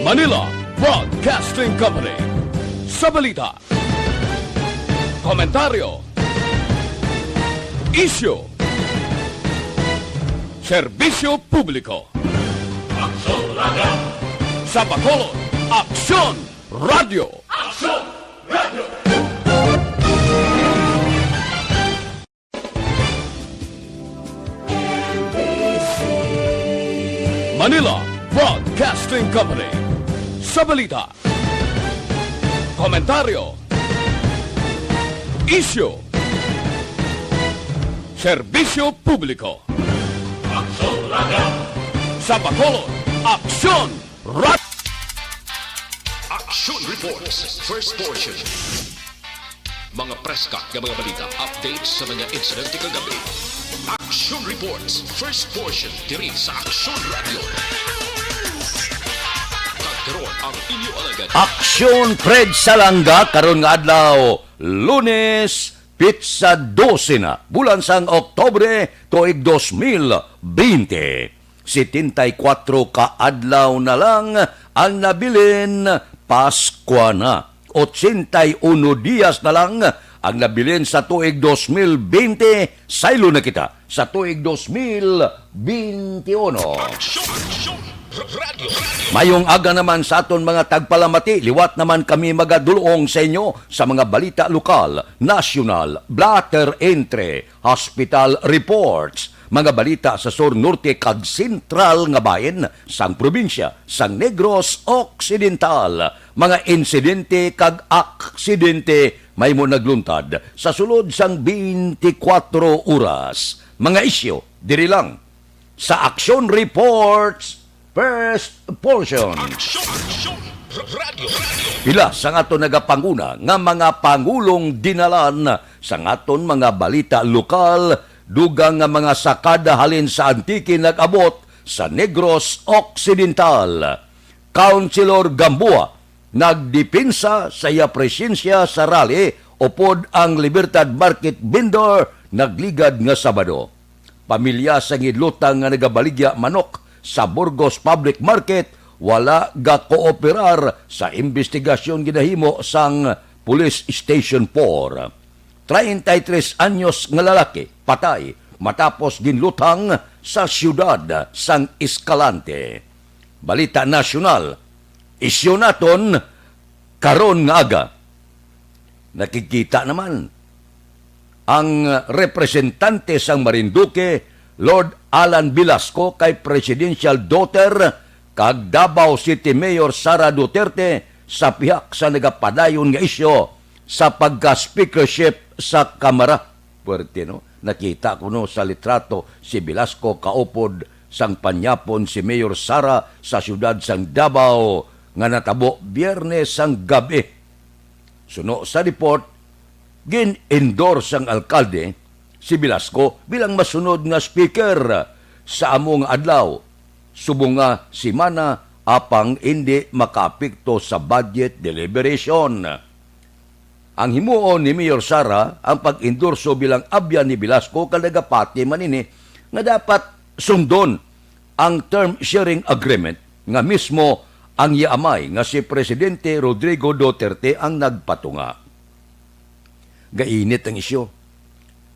Manila Broadcasting Company. Sa balita, komentaryo, isyu, serbisyo publiko. Aksyon Radio! Sa Bacolod, Aksyon Radio! Aksyon Radio! Manila Broadcasting Company. Sa balita, komentaryo, isyu, serbisyo publiko. Aksyon Radio! Sa Bacolod, Aksyon Radio! Action Reports, first portion. Mga preska ng mga balita, updates sa mga insidente kagabi. Action Reports, first portion, diri sa Action Radio. Kagkaroon ang inyo alagad. Aksyon Fred Salanga karon nga adlaw, Lunes, Pizza 12 na, bulan sang Oktobre, tuig 2020. 74 ka adlaw na lang ang nabilin Paskwa na. 81 dias na lang ang nabilin sa tuig 2020, saylo na kita sa tuig 2021. Action Radio. Mayong aga naman sa aton mga tagpalamati, liwat naman kami magadulong sa inyo sa mga balita lokal, national, blatter entry, hospital reports, mga balita sa Sur Norte kag Sentral nga bayan sang probinsya sang Negros Occidental, mga insidente kag aksidente may mo nagluntad sa sulod sang 24 oras. Mga isyu diri lang sa Action Reports first portion. Action Radio. Pila sa aton nagapanguna nga mga pangulong dinalan sa aton mga balita lokal, dugang nga mga sakada halin sa Antique nag-abot sa Negros Occidental. Councilor Gamboa nagdepensa sa iya presensya sa rally upod ang Libertad Market vendor nagligad nga Sabado. Pamilya sa ngidlutang nga nagabaligya manok sa Burgos Public Market wala ga-kooperar sa investigasyon ginahimo sang Police Station 4. 33 anyos nga lalaki patay matapos ginlutang sa siyudad sang Escalante. Balita nasyonal, isyu naton karon nga aga. Nakikita naman ang representante sang Marinduque, Lord Alan Velasco, kay presidential daughter kag Davao City Mayor Sara Duterte sa pihak sa nagapadayon nga isyo sa pagka-speakership sa Kamara. Puwerte, no? Nakita ko no sa litrato si Velasco kaupod sang panyapon si Mayor Sara sa siyudad sang Davao nga natabo Biyernes sang gabi. Suno sa report, gin-endorse ang alkalde si Velasco bilang masunod nga speaker sa among adlaw. Subong nga si Mana apang hindi makaapekto sa budget deliberation. Ang himuon ni Mayor Sara ang pag-endorso bilang abya ni Velasco kadagapati manini nga dapat sundon ang term sharing agreement nga mismo ang yaamay nga si Presidente Rodrigo Duterte ang nagpatunga. Gainit ang isyo.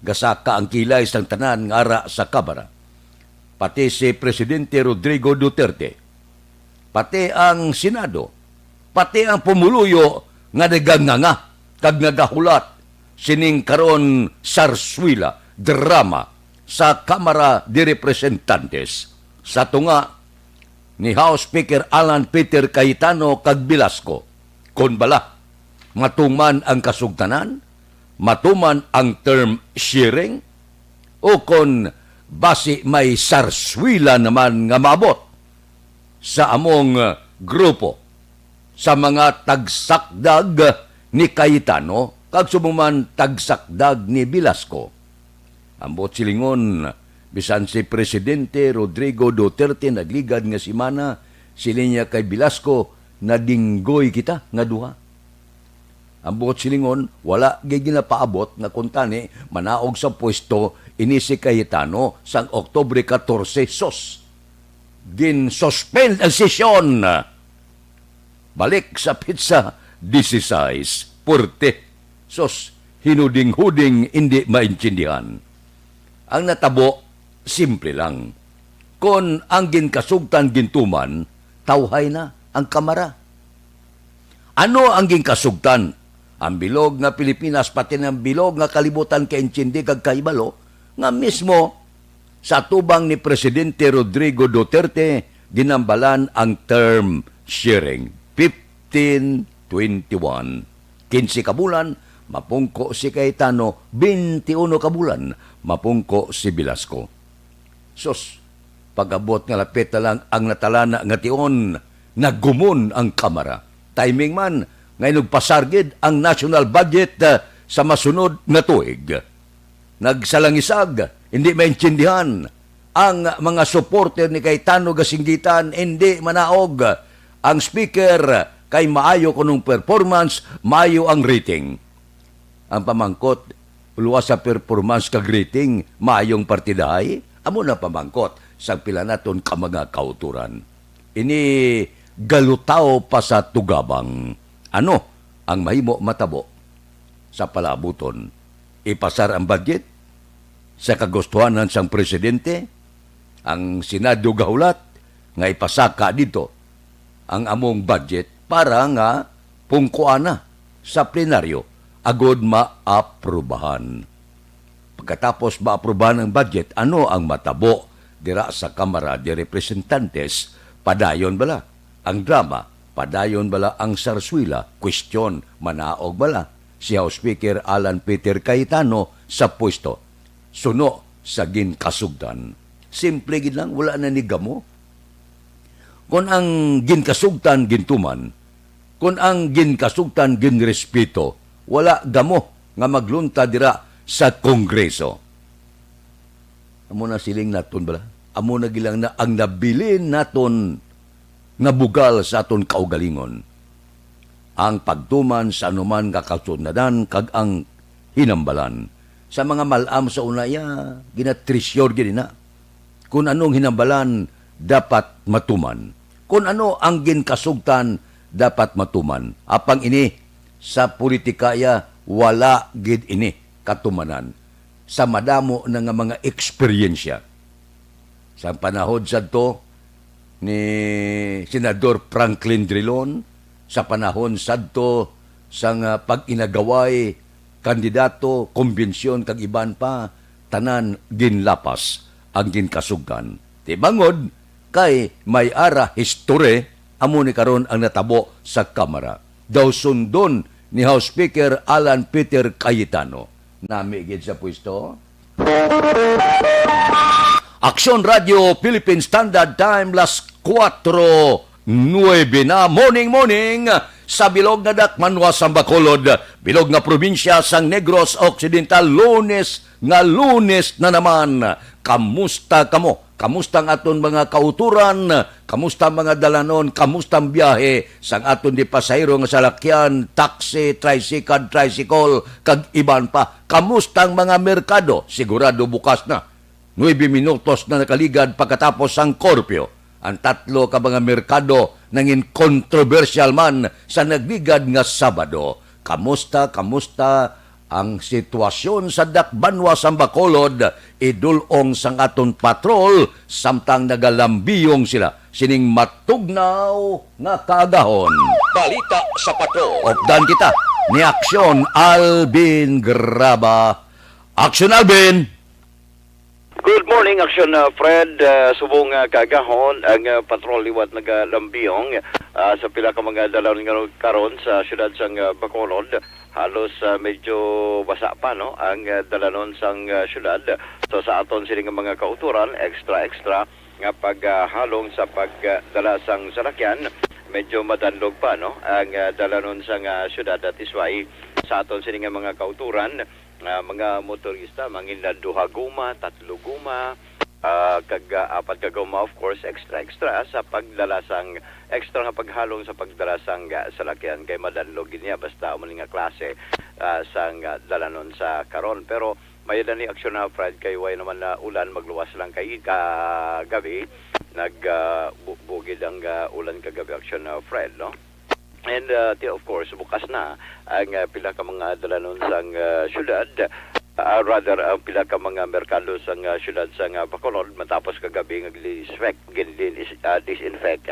Gasaka ang kilay sang tanan nga ara sa Kamara. Pati si Presidente Rodrigo Duterte, pati ang Senado, pati ang pumuluyo nga naganganga kag nagahulat sining karon sarswila, drama sa Kamara de Representantes sa tunga ni House Speaker Alan Peter Cayetano kag Velasco. Kon bala, matuman ang kasugtanan, matuman ang term sharing, o kon basi may sarswila naman nga maabot sa among grupo sa mga tagsakdag ni Cayetano kag sumuman tagsakdag ni Velasco. Ambot silingon, bisan si Presidente Rodrigo Duterte nagligad nga si Mana, silinya kay Velasco na dinggoy kita nga duha. Ang buot silingon, wala gay ginapaabot nga kuntani manaog sa pwesto ini si Cayetano sang Oktubre 14 sos. Gin-suspend ang sesyon balik sa pizza 16 porte. Sos, hinuding-huding hindi maintindihan. Ang natabo, simple lang. Kung ang ginkasugtan gintuman, tawhay na ang kamara. Ano ang ginkasugtan? Ang bilog nga Pilipinas, pati ng bilog nga kalibutan kaintindi kag kaibalo, nga mismo sa tubang ni Presidente Rodrigo Duterte, ginambalan ang term sharing. 15-21. 15 ka bulan, mapungko si Cayetano, 21 ka bulan, mapungko si Velasco. Sus, pag-abot nga lapit na lang ang natalana nga tion, naggumon ang kamara. Timing man, ngayon nagpasargid ang national budget sa masunod nga tuig. Nagsalangisag, hindi maintindihan. Ang mga supporter ni Cayetano Gasinggitan, hindi manaog. Ang speaker, kay maayo kunong performance, maayo ang rating. Ang pamangkot, luwas sa performance kag rating, maayong partidahay, amo na pamangkot sa pila naton ka mga kauturan. Ini galutaw pa sa tugabang. Ano ang mahimo matabo sa palabuton? Ipasar ang budget sa kagustuhanan sang presidente, ang Senado gahulat nga ipasaka dito ang among budget para nga pungkuan na sa plenaryo agod maaprubahan. Pagkatapos maaprubahan ang budget, ano ang matabo dira sa Kamara de Representantes? Padayon bala ang drama, padayon bala ang sarswila, question, manaog bala si House Speaker Alan Peter Cayetano sa pwesto. Suno sa ginkasugtan. Simple gid lang, wala na ni gamo. Kung ang ginkasugtan gintuman, kung ang ginkasugtan ginrespeto, wala gamo nga maglunta dira sa Kongreso. Amo na siling naton bala. Amo na gilang na ang nabilin naton nga bugal sa aton kaugalingon. Ang pagtuman sa anuman kakasundadan kag ang hinambalan. Sa mga malam sa unaya, ginatrisyor gini na. Kung anong hinambalan, dapat matuman. Kung ano ang ginkasugtan, dapat matuman. Apang ini, sa politikaya, wala gid ini katumanan. Sa madamo na nga mga eksperyensya. Sa panahon sa to ni Senador Franklin Drilon, sa panahon sa to sa pag-inagaway, kandidato, kumbensyon, kag iban pa, tanan ginlapas ang ginkasugkan. Tibangod, kay may ara history, amo ni karon ang natabo sa Kamara. Daw sundon ni House Speaker Alan Peter Cayetano. Nami gid sa pwesto. Aksyon Radio Philippine Standard Time, las 4:09 na. Morning sa bilog nga Dakmanwa, Bacolod, bilog nga probinsya sang Negros Occidental. Lunes na naman. Kamusta kamo? Kamusta ang aton mga kauturan? Kamusta mga dalanon? Kamusta ang biyahe sang aton di pasahero nga salakyan, taxi, tricycle, kag iban pa? Kamusta ang mga merkado? Sigurado bukas na. 9 minutos na nakaligad pagkatapos ang korpyo. Ang 3 ka mga merkado nangin controversial man sa nagligad nga Sabado. Kamusta ang sitwasyon sa Dakbanwa, Bacolod? Idulong sang aton patrol samtang nagalambiyong sila. Sining matugnaw nga kaagahon. Balita sa patrol. Opdan kita ni Aksyon Alvin Graba. Aksyon Alvin! Good morning, Aksyon Fred. Subong kagahon ang patrol liwat nagalambiyong sa pila ka mga dalawang karon sa siyudad sang Bacolod. Halos medyo basa pa no ang dalanon sang siyudad. So sa aton sining mga kauturan, extra nga paghalong sa pagdala sang salakyan, medyo madanlog pa no ang dalanon sang siyudad at isway sa aton sining mga kauturan. Mga motorista, mangin 2 guma, 3 guma, kag 4 ka guma, of course, extra sa pagdala sang, extra nga paghalong sa pagdala sang salakyan kay madanlog niya basta umaling nga klase sang dalanon sa karon. Pero may ni aksyon na Fred kay way naman na ulan, magluwas lang kay kagabi, nagbugid ang ulan kagabi, aksyon na Fred, no? And of course, bukas na ang pila ka mga dalanon sang syudad. Rather, ang pila ka mga merkado sang syudad sang Bacolod matapos kagabi disinfect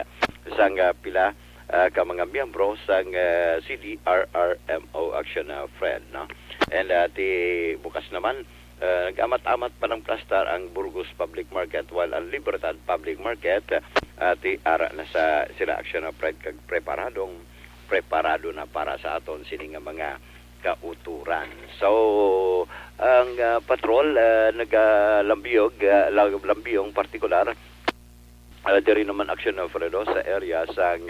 sang pila ka mga miyembro sang CDRRMO Action Fred. No? And bukas naman, nag-amat-amat pa ng plastar ang Burgos Public Market while ang Libertad Public Market ara na sa sila Action Fred kag preparado na para sa aton sining mga kauturan. So, ang patrol lambiyong partikular diri naman Action Fredo sa area sang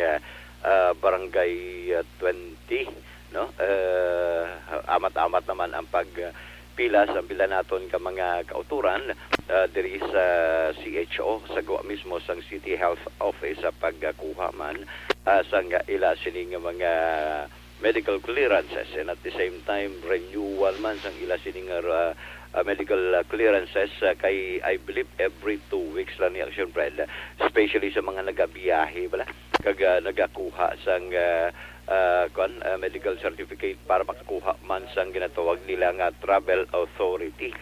Barangay 20, no? Amat-amat naman ang pagpila sa pila naton ka mga kauturan diri sa CHO sa gawa mismo sang City Health Office sa pagkuha man sang ila sining mga medical clearances, and at the same time renewal man sang ila sining medical clearances kay I believe every 2 weeks lang ni Action Fred, especially sa mga nagabiyahe bala kag nagakuha sang medical certificate para makakuha man sang ginatawag nila nga travel authority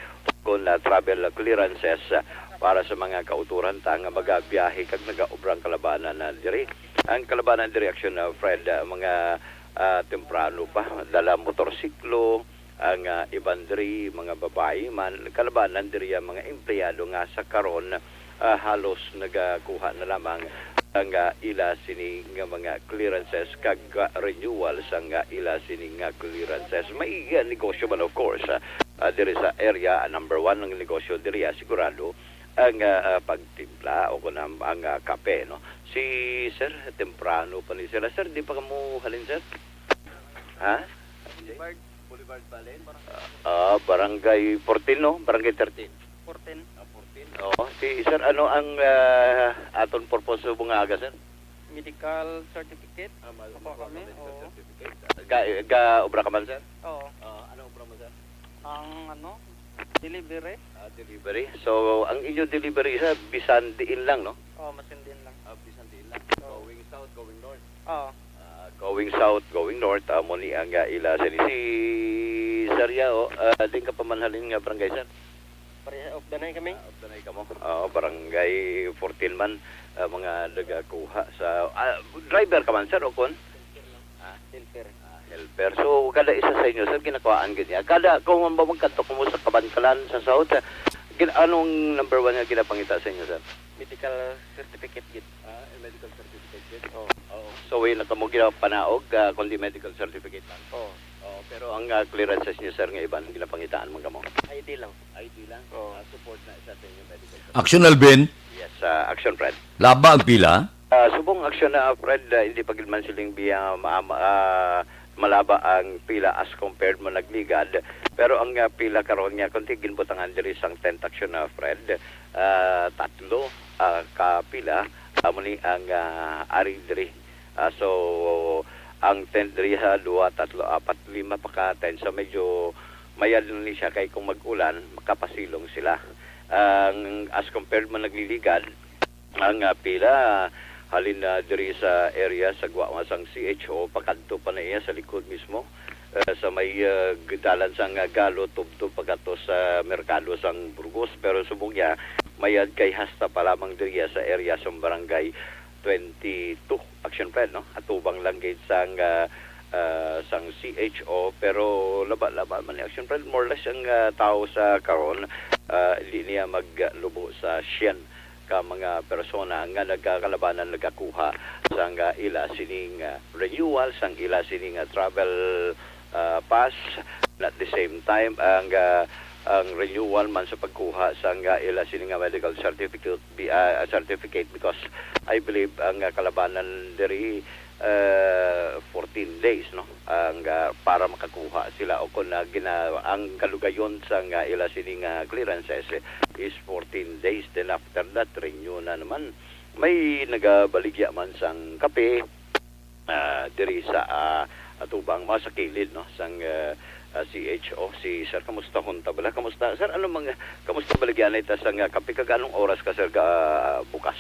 kon travel clearances para sa mga kauturan ta nga magabiyahe kag nagaobrang kalabanan na diri. Ang kalabanan diri Action Fred, mga temprano pa, dala motorsiklo, ang iban diri, mga babae man, kalabanan diri ang mga empleyado nga sa karon halos nagakuha na lamang ang ila sining mga clearances kag renewal sang ila sining clearances. May negosyo man of course diri sa area. Number 1 ng negosyo diri sigurado ang pagtimpla o kunang ang kape, no? Si Sir, temprano pa ni Sir. Sir, di pa ka mo halin, Sir? Ha? Boulevard Balen? Barangay 14, no? Barangay 13. 14. 14. Oo. Si Sir, ano ang aton purpose sa bunga aga, Sir? Medical certificate. Opo kami. Oo. Obra ka man, Sir? Oo. Ano obra mo, Sir? Ang delivery. Delivery. So, ang inyo delivery sa bisan diin lang, no? Oo, masindin lang. Bisan diin lang. Going south, going north. Oo. Going south, going north. Muni ang ila sa si Saryao. Din ka pamanhalin nga barangay, Sir? Pareha of danay kami. Danay ka mo. Barangay 14 man. Mga nagakuha sa... driver ka man, Sir, o kon? Silver. Helper. So, kada isa sa inyo, Sir, ginakuhaan ganyan. Kada, kung magkanto, kumusta kabankalan sa South, anong number 1 nga ginapangita sa inyo, Sir? Medical certificate git. Medical certificate. Oo. So, way na kamo ginapanaog, kundi medical certificate lang. Oo. Pero ang clearances niyo, Sir, nga iban, ginapangitaan mo mo? ID lang. ID lang? Oo. Support na isa sa inyo medical certificate. Action Alvin, Yes, Action Fred. laba ang pila. Subong aksyon na Fred, hindi pa gid man siling biya malaba ang pila as compared mo nagligad, pero ang pila karon nga kunti ginbutangan diri sang tent action na Fred, tatlo ka pila muni ang ari diri. So ang tent diri 2, 3, 4, 5 pa ka tent, so medyo mayad ni siya kay kung mag-ulan makapasilong sila. Ang as compared mo nagliligad ang pila halin na diri sa area sa Guamasang CHO, pakadto pa na iya sa likod mismo sa may dalan sang Galo tubto pagkato sa merkado sang Burgos, pero subong niya mayad kay hasta pa lamang diri sa area sa barangay 22 Action Fred, no? Atubang lang gate sang sang CHO, pero laba man ni Action Fred, more or less ang tao sa karon hindi niya maglubo sa siyan ka mga persona nga nagkakalabanan nagakuha sang ila sining renewal, sang ila sining travel pass. At the same time ang renewal man sa pagkuha sang ila sining medical certificate because I believe ang kalabanan diri 14 days, no, ang para makakuha sila o kung ang kalugayon sa ila sining clearances is 14 days, then after that renew na naman. May nagabaligya man sang kape diri sa atubang sa kilid, no, sang CHO. Si Sir, kamusta hunta bala? Kamusta Sir, ano mga kamusta baligyan ita sang kape kag anong oras ka, Sir, bukas?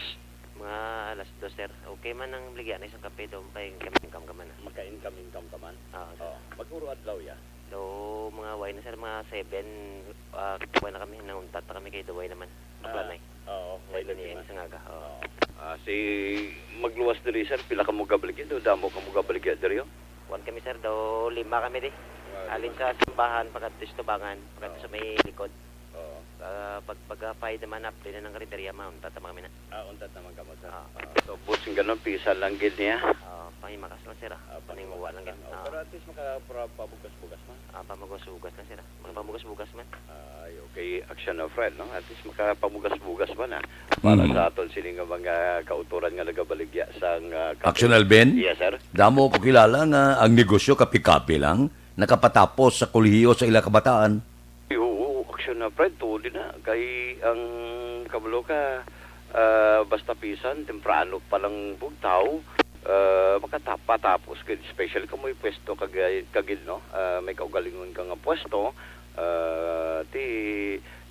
Mga Mga alas 2, sir. Okay man ang bligyan na isang kape doon pa yung income ka man. Maka-income ka man. Sir. Maguro adlaw ya. So, mga way na, sir, mga 7, kuha na kami, nauntat na kami kay Daway naman. Maglanay. Oo, May liniin isang aga. Oo. Si magluwas diri sir, pila ka mo gabaligya do, damo ka mo gabaligya diri yo. Kuhan kami, sir, daw 5 kami di. Alin sa simbahan, pagkatis tubangan, pagkatis sa may likod. Oo. Pag-pay naman up, din na ng karinderya, mauntat na kami na. Untat naman ka mo sir. Ah. So busing ganun pisa lang gid niya. Pangimakas lang, sir. Paninguwa lang yan. Pero at least makapabugas-bugas man. Pamugas-bugas na, sir. Mga pamugas-bugas man. Ay, okay, action of friend, no? At least makapabugas-bugas man, ha? Para sa aton sining nga mga kauturan nga nagabaligya sa Action Alben? Yes, sir. Damo ko kilala nga ang negosyo kapi-kapi lang, nakapatapos sa kolehiyo sa ila kabataan. Oo, action of friend, tuloy na. Kay ang kabalo ka, basta pisan, temprano palang bugtaw, makatapos kid special ka mo pwesto kagid no, may kaugalingon ka nga pwesto, ti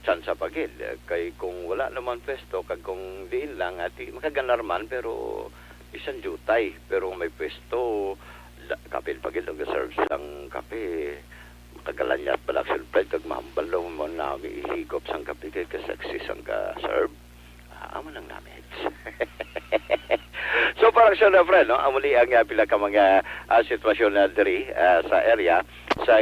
tsansa pagid kay kung wala naman pwesto kag kung diin lang ati makaganar man pero isang jutay pero may pwesto kapil pagid og serve sang kape makagalanyat balak sulpred kag mahambal daw mo nami ihigop sang kape kay kasaksis ang ka serve amo nang namit. So parang siya na friend, no? Amuli ang pila ka mga sitwasyon na diri sa area sa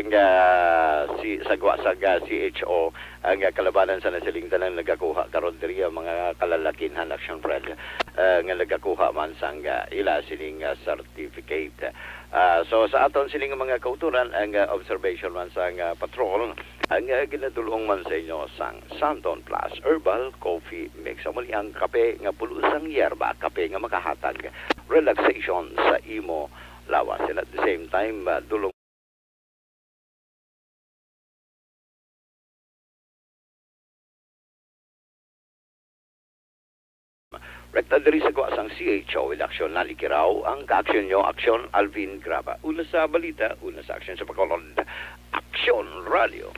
sagwa sa CHO ang kalabanan sa nasilingtan ang nagakuha karon diri ang mga kalalakinhan action friend nga nagakuha man sa ila sining certificate. So sa aton sining mga kauturan ang observation man sa patrol ang ginadulong man sa inyo sang Santon Plus Herbal Coffee Mix. Amuli ang kape nga pulusang yerba, kape nga makahatag relaxation sa imo lawas. And at the same time, dulong rekta diri sa kuwasang CHO with aksyon nalikiraw ang ka-aksyon nyo, aksyon Alvin Graba. Una sa balita, una sa aksyon sa Bacolod, Aksyon Radio.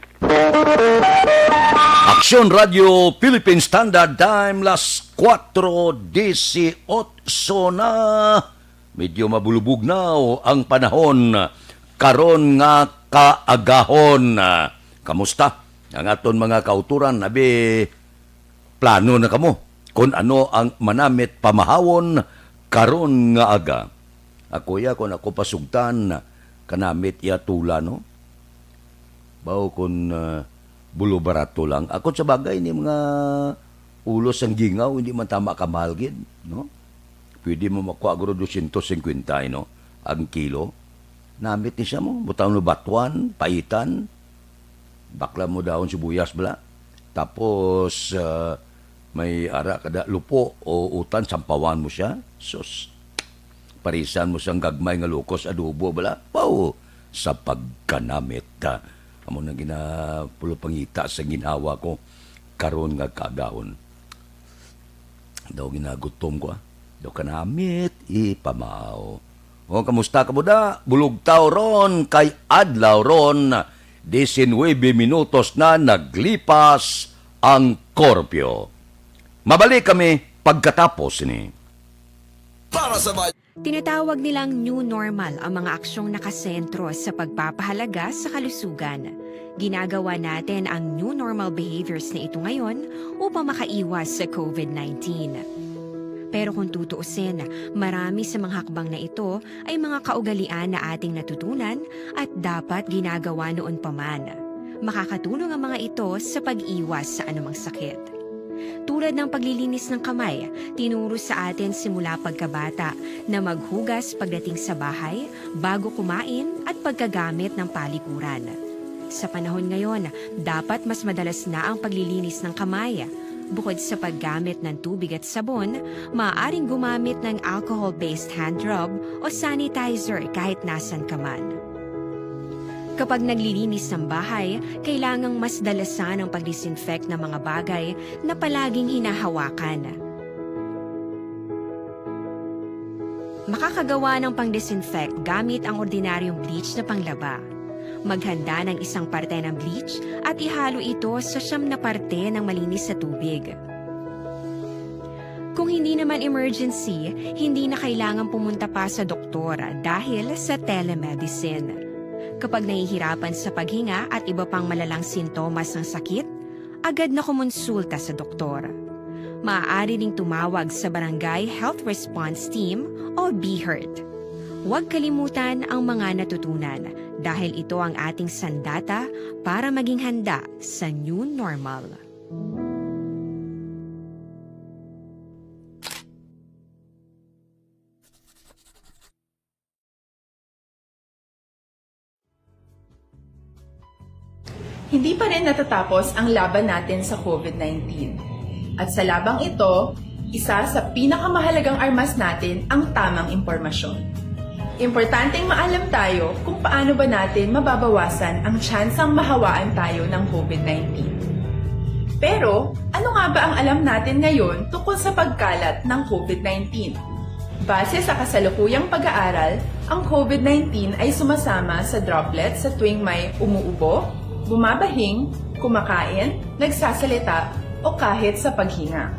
Aksyon Radio Philippine Standard Time las 4:18 na. Medyo mabulubog na ang panahon karon nga kaagahon. Kamusta? Ang aton mga kauturan abi plano na kamo kung ano ang manamit pamahawon karon nga aga. Ako kung ako pasugtan kanamit iya tula no. Bao kung bulo barato lang. Ako sa bagay ni mga ulos ang gingaw hindi man tama kamahal gid no. Pwede mo makuha agro 250 no ang kilo. Namit ni siya mo butang no batuan, paitan. Bakla mo daon sibuyas bala. Tapos may ara kada lupo o utan sampawan mo siya. Sus. Parisan mo siyang gagmay nga lukos adobo bala. Pao sa pagkanamit. Amo nang ginapulo pangita sa ginhawa ko karon nga kagahon. Daw ginagutom ko. Daw kanamit ipamaw. O kamusta ka mo da? Bulog taw ron kay adlaw ron 19 minutos na naglipas ang korpyo. Mabalik kami pagkatapos ni. Tinatawag nilang new normal ang mga aksyong nakasentro sa pagpapahalaga sa kalusugan. Ginagawa natin ang new normal behaviors na ito ngayon upang makaiwas sa COVID-19. Pero kung tutuusin, marami sa mga hakbang na ito ay mga kaugalian na ating natutunan at dapat ginagawa noon pa man. Makakatulong ang mga ito sa pag-iwas sa anumang sakit. Tulad ng paglilinis ng kamay, tinuro sa atin simula pagkabata na maghugas pagdating sa bahay, bago kumain at pagkagamit ng palikuran. Sa panahon ngayon, dapat mas madalas na ang paglilinis ng kamay. Bukod sa paggamit ng tubig at sabon, maaaring gumamit ng alcohol-based hand rub o sanitizer kahit nasan ka man. Kapag naglilinis ng bahay, kailangang mas dalasan ang pag-disinfect ng mga bagay na palaging hinahawakan. Makakagawa ng pang-disinfect gamit ang ordinaryong bleach na panglaba. Maghanda ng isang parte ng bleach at ihalo ito sa 9 na parte ng malinis na tubig. Kung hindi naman emergency, hindi na kailangan pumunta pa sa doktor dahil sa telemedicine. Kapag nahihirapan sa paghinga at iba pang malalang sintomas ng sakit, agad na kumonsulta sa doktor. Maaari ding tumawag sa Barangay Health Response Team o BHERT. Huwag kalimutan ang mga natutunan dahil ito ang ating sandata para maging handa sa new normal. Hindi pa rin natatapos ang laban natin sa COVID-19. At sa labang ito, isa sa pinakamahalagang armas natin ang tamang impormasyon. Importanteng maalam tayo kung paano ba natin mababawasan ang tsansang mahawaan tayo ng COVID-19. Pero, ano nga ba ang alam natin ngayon tungkol sa pagkalat ng COVID-19? Base sa kasalukuyang pag-aaral, ang COVID-19 ay sumasama sa droplets sa tuwing may umuubo, bumabahing, kumakain, nagsasalita, o kahit sa paghinga.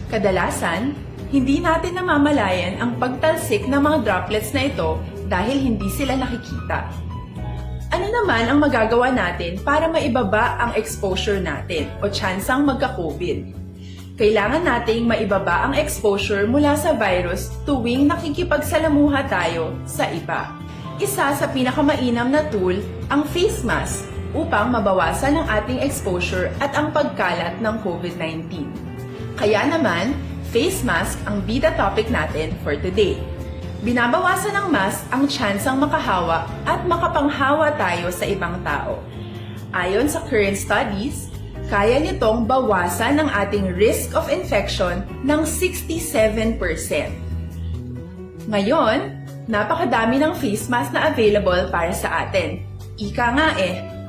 Kadalasan, hindi natin namamalayan ang pagtalsik ng mga droplets na ito dahil hindi sila nakikita. Ano naman ang magagawa natin para maibaba ang exposure natin o tsansang magka-COVID? Kailangan nating maibaba ang exposure mula sa virus tuwing nakikipagsalamuha tayo sa iba. Isa sa pinakamainam na tool ang face mask upang mabawasan ang ating exposure at ang pagkalat ng COVID-19. Kaya naman, face mask ang bida topic natin for today. Binabawasan ng mask ang tsansang makahawa at makapanghawa tayo sa ibang tao. Ayon sa current studies, kaya nitong bawasan ang ating risk of infection ng 67%. Ngayon, napakadami ng face mask na available para sa atin. Ika nga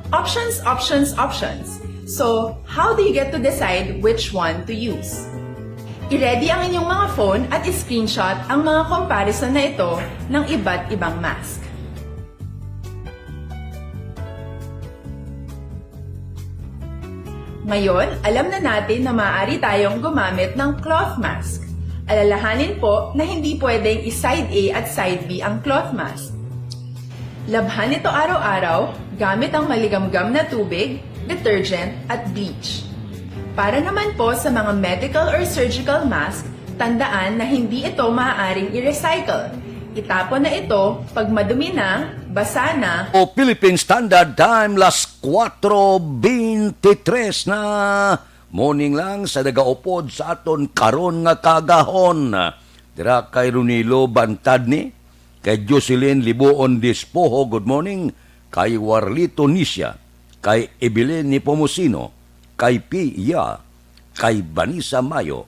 options, options, options. So, how do you get to decide which one to use? I-ready ang inyong mga phone at i-screenshot ang mga comparison na ito ng iba't ibang mask. Ngayon, alam na natin na maaari tayong gumamit ng cloth mask. Alalahanin po na hindi pwedeng i-side A at side B ang cloth mask. Labhan ito araw-araw gamit ang maligamgam na tubig, detergent at bleach. Para naman po sa mga medical or surgical mask, tandaan na hindi ito maaaring i-recycle. Itapon na ito pag madumi na, basa na, O Philippine Standard Time, las 4:23 na morning lang sa nagaupod sa aton karon nga kagahon. Dira kay Runilo Bantad ni, kay Jocelyn Libuon Dispoho, good morning, kay Warlito Nisya, kay Evelyn Nipomusino, kay Pia, kay Vanessa Mayo,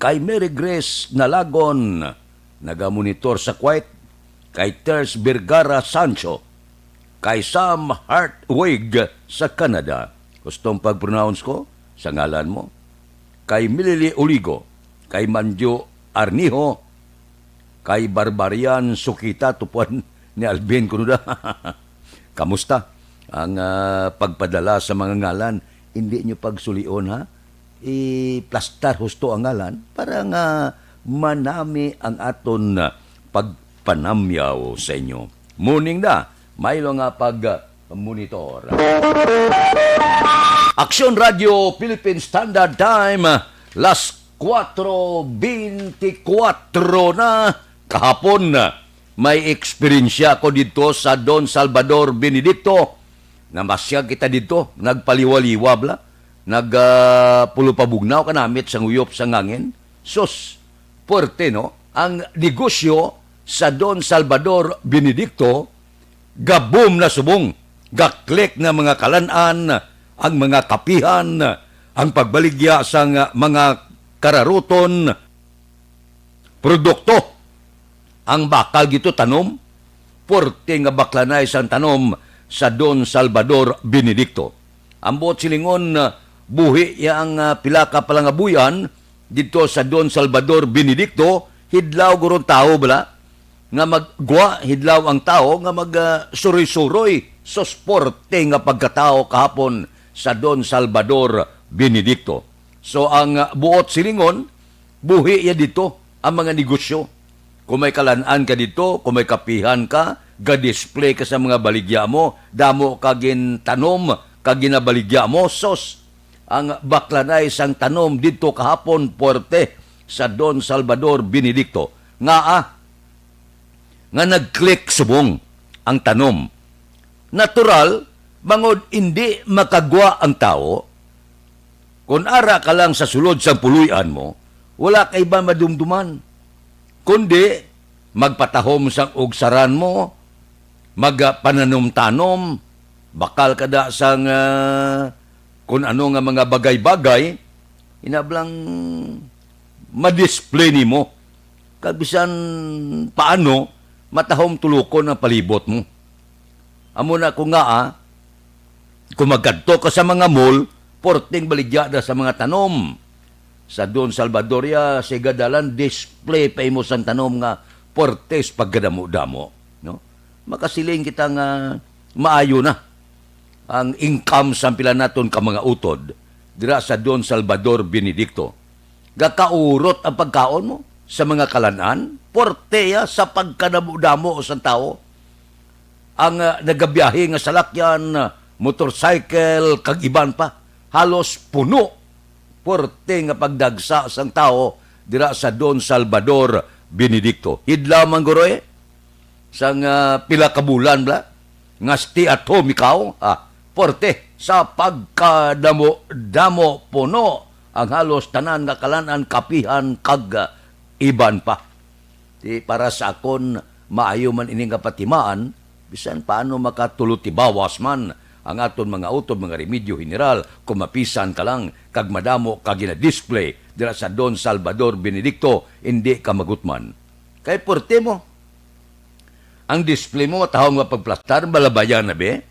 kay Mary Grace Nalagon, nagamonitor sa Kuwait, kay Ters Vergara Sancho, kay Sam Hartwig sa Canada. Gustong pag-pronounce ko sa ngalan mo? Kay Millie Oligo, kay Manjo Arniho, kay Barbarian Sukita, tupuan ni Alvin Kunuda. Kamusta? Ang pagpadala sa mga ngalan, hindi nyo pagsulion ha? I-plastar husto ang ngalan para nga manami ang aton pagpanamyaw sa inyo. Morning na, maylo nga pag-monitor. Aksyon Radio Philippine Standard Time, las 4:24 na kahapon. May eksperyensya ko dito sa Don Salvador Benedicto. Namasyag kita dito, nagpaliwaliwa bla, nagpulupabugnaw ka namit sa nguyop sa ngangin. Sus, puwerte no? Ang negosyo sa Don Salvador Benedicto, gabom na subong, gaklik na mga kalanan, ang mga kapihan, ang pagbaligya sa mga kararuton, produkto. Ang bakal gito tanom, puwerte nga bakla na isang tanom sa Don Salvador Benedicto. Ang buot silingon, buhi yang pilaka palangabuyan dito sa Don Salvador Benedicto, hidlaw gurong tao bala, nga maggwa, hidlaw ang tao, nga mag-suroy-suroy, sosporte nga pagkatao kahapon sa Don Salvador Benedicto. So ang buot silingon, buhi ya dito ang mga negosyo. Kung may kalanaan ka dito, kung may kapihan ka, ga-display ka sa mga baligya mo, damo ka gintanom, ka ginabaligya mo, sos. Ang baklanay sang tanom dito kahapon, porte, sa Don Salvador Benedicto. Nga nag-click subong ang tanom. Natural, bangod hindi makagwa ang tao, kung ara ka lang sa sulod sa puluyan mo, wala ka iba madumduman. Kundi, magpatahom sang ugsaran mo, magpananom-tanom, bakal kada sang kung ano nga mga bagay-bagay, inablang madisplay ni mo. Kabisan paano, matahom tulukon ang palibot mo. Amo na ko nga kung magkadto ka sa mga mall, porting baligya na sa mga tanom. Sa Don Salvadoria, sa gadalan, display pa mo sa tanom nga portes paggadamo-damo. No? Makasiling kita nga maayo na ang income sa pila naton ka mga utod dira sa Don Salvador Benedicto. Gakaurot ang pagkaon mo sa mga kalanan, porteya sa pagkadamo-damo sa tao. Ang nagabiyahe nga salakyan, motorcycle, kag iban pa, halos puno porte nga pagdagsa sang tao dira sa Don Salvador Benedicto. Hidla man guroy sang pila ka bulan bla nga stay at home ikaw, porte sa pagkadamo-damo puno ang halos tanan nga kalanan, kapihan kag iban pa. Di para sa akon maayo man ining kapatimaan, bisan paano makatulot ti bawas man ang aton mga utob, mga remedyo general, kung mapisan ka lang, kag madamo kag gina-display dira sa Don Salvador Benedicto, hindi ka magutman. Kay porte mo, ang display mo, matahong mapagplastar, balabayan na be,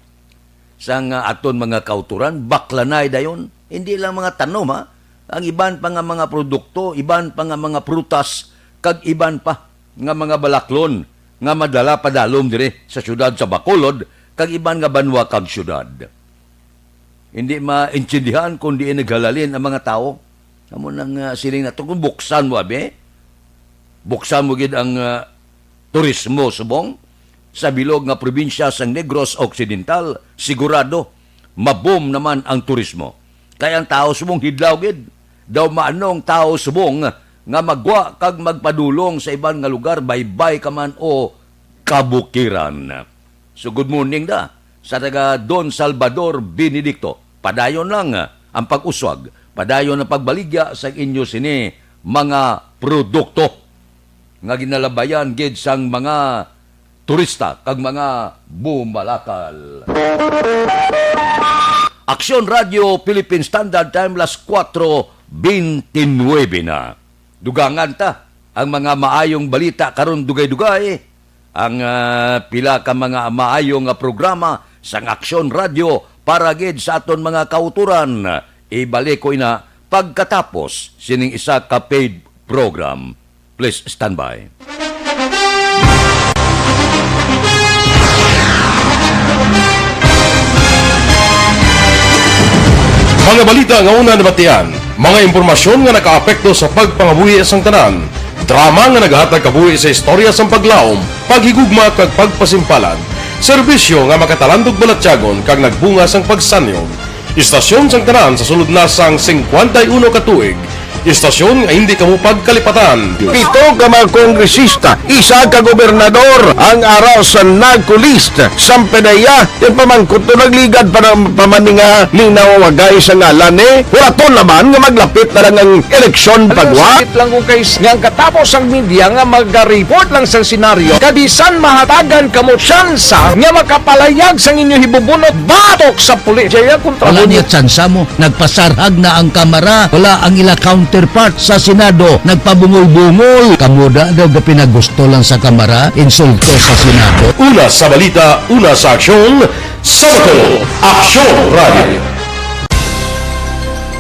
sang aton mga kauturan, baklanay dayon, hindi lang mga tanom ha, ang iban pa nga mga produkto, iban pa nga mga prutas, kag iban pa nga mga balaklon, nga madala padalom dire sa syudad sa Bacolod, kag iban nga banwa kag syudad. Hindi maintindihan kung di naghalalin ang mga tao. Amo nang siling na ito, kung buksan mo, buksan mo gid ang turismo subong sa bilog nga probinsya sang Negros Occidental, sigurado, maboom naman ang turismo. Kaya ang tao subong hidlaw gid, daw maanong tao subong nga magwa kag magpadulong sa ibang nga lugar, baybay ka man o kabukiran. So good morning da sa taga Don Salvador Benedicto. Padayon lang ang pag-uswag, padayon ang pagbaligya sa inyo sini mga produkto nga ginalabayan gid sang mga turista kag mga bumalakal. Aksyon Radio Philippine Standard Time, las 4:29 na. Dugangan ta ang mga maayong balita karon dugay-dugay. Ang pila ka mga maayong programa sang Aksyon Radio para gid sa aton mga kauturan. Ibalik ko ina pagkatapos sining isa ka paid program. Please stand by. Mga balita nga una nabatian, mga impormasyon nga nakaapekto sa pagpangabuhi sang tanan, drama nga naghatag kabuhi sa istorya sang paglaom, paghigugma kag pagpasimpalan, serbisyo nga makatalandog balatyagon kag nagbunga sang pagsanyog, istasyon sang tanan sa sulod na sang 51 ka tuig, istasyon nga hindi kamo pagkalipatan. 7 ka mga kongresista, 1 ka gobernador ang araw sa nagkulist sang pedaya yung pamangkot to nagligad para pamaninga ning nawagay sa ngalan wala to naman nga maglapit na lang ang eleksyon pagwa. Sakit lang kung guys nga katapos ang media nga mag-report lang sa senaryo kabisan mahatagan kamo tsansa nga makapalayag sang inyo hibubunot batok sa pulis. Kaya kontra wala niya tsansa mo, nagpasarhag na ang kamera, wala ang ila counterpart sa Senado, nagpabungol-bungol. Kamuda daw ga pinagusto lang sa kamera, insulto sa Senado. Una sa balita, una sa aksyon, Sabado, Aksyon Radio.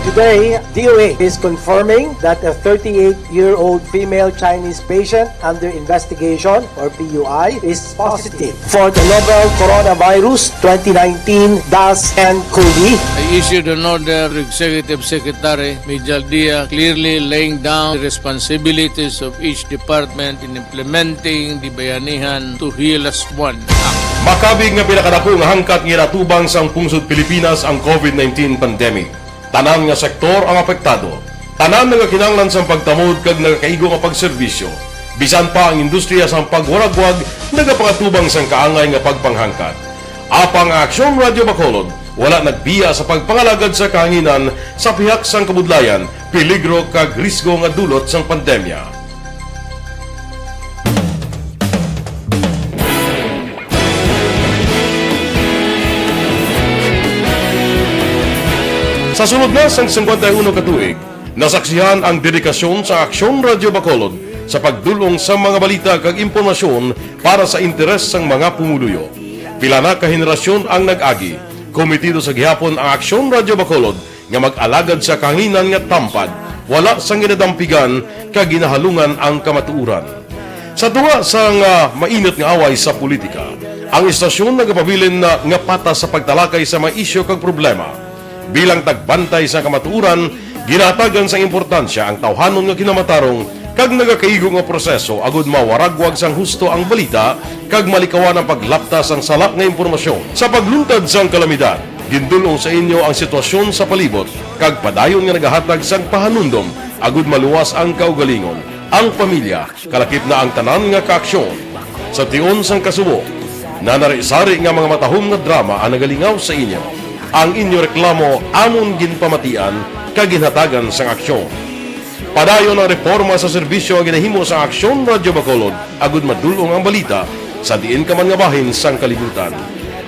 Today, DOA is confirming that a 38-year-old female Chinese patient under investigation, or PUI, is positive for the novel coronavirus 2019-10-CoV. I issued an order to Executive Secretary Major Dia clearly laying down the responsibilities of each department in implementing the Bayanihan to Heal as One Act. Makabig nga pinakadako nga hangkat nga natubang sang pungsod Pilipinas ang COVID-19 pandemic. Tanan nga sektor ang apektado. Tanan nga kinahanglan sang pagtamod kag nagakaigo nga pagserbisyo. Bisan pa ang industriya sang pagwaragwag nagapangatubang sang kaangay nga pagpanghangkat. Apang Aksyon Radio Bacolod wala nagbiya sa pagpangalagad sa kahanginan sa pihak sang kabudlayan, peligro kag risgo nga dulot sang pandemya. Sa sunod na sang 51 katuig, nasaksihan ang dedikasyon sa Aksyon Radio Bacolod sa pagdulong sa mga balita kag impormasyon para sa interes sang mga pumuluyo. Pila na ka henerasyon ang nag-agi, komitido sa gihapon ang Aksyon Radio Bacolod nga mag-alagad sa kahanginan nga tampad, wala sang ginadampigan kag ginahalungan ang kamatuuran. Sa duwa sang mainit nga away sa politika, ang istasyon nagapabilin na nga patas sa pagtalakay sa mga isyu kag problema. Bilang tagbantay sa kamatuuran, ginatagan sa importansya ang tawhanon nga kinamatarong kag nagakaigo nga proseso agud mawaragwag sang husto ang balita kag malikawan ang paglaptas ang salak nga impormasyon. Sa pagluntad sang kalamidad, gindulong sa inyo ang sitwasyon sa palibot kag padayon nga nagahatag sang pahanundom agud maluwas ang kaugalingon, ang pamilya, kalakip na ang tanan nga kaaksyon. Sa tion sang kasubo, nanari-sari nga mga matahom nga drama ang nagalingaw sa inyo. Ang inyo reklamo amon ginpamatian kag ginhatagan sang aksyon. Padayon ang reforma sa serbisyo ang ginahimo sa Aksyon Radio Bacolod agud madulong ang balita sa diin ka man nga bahin sang kalibutan.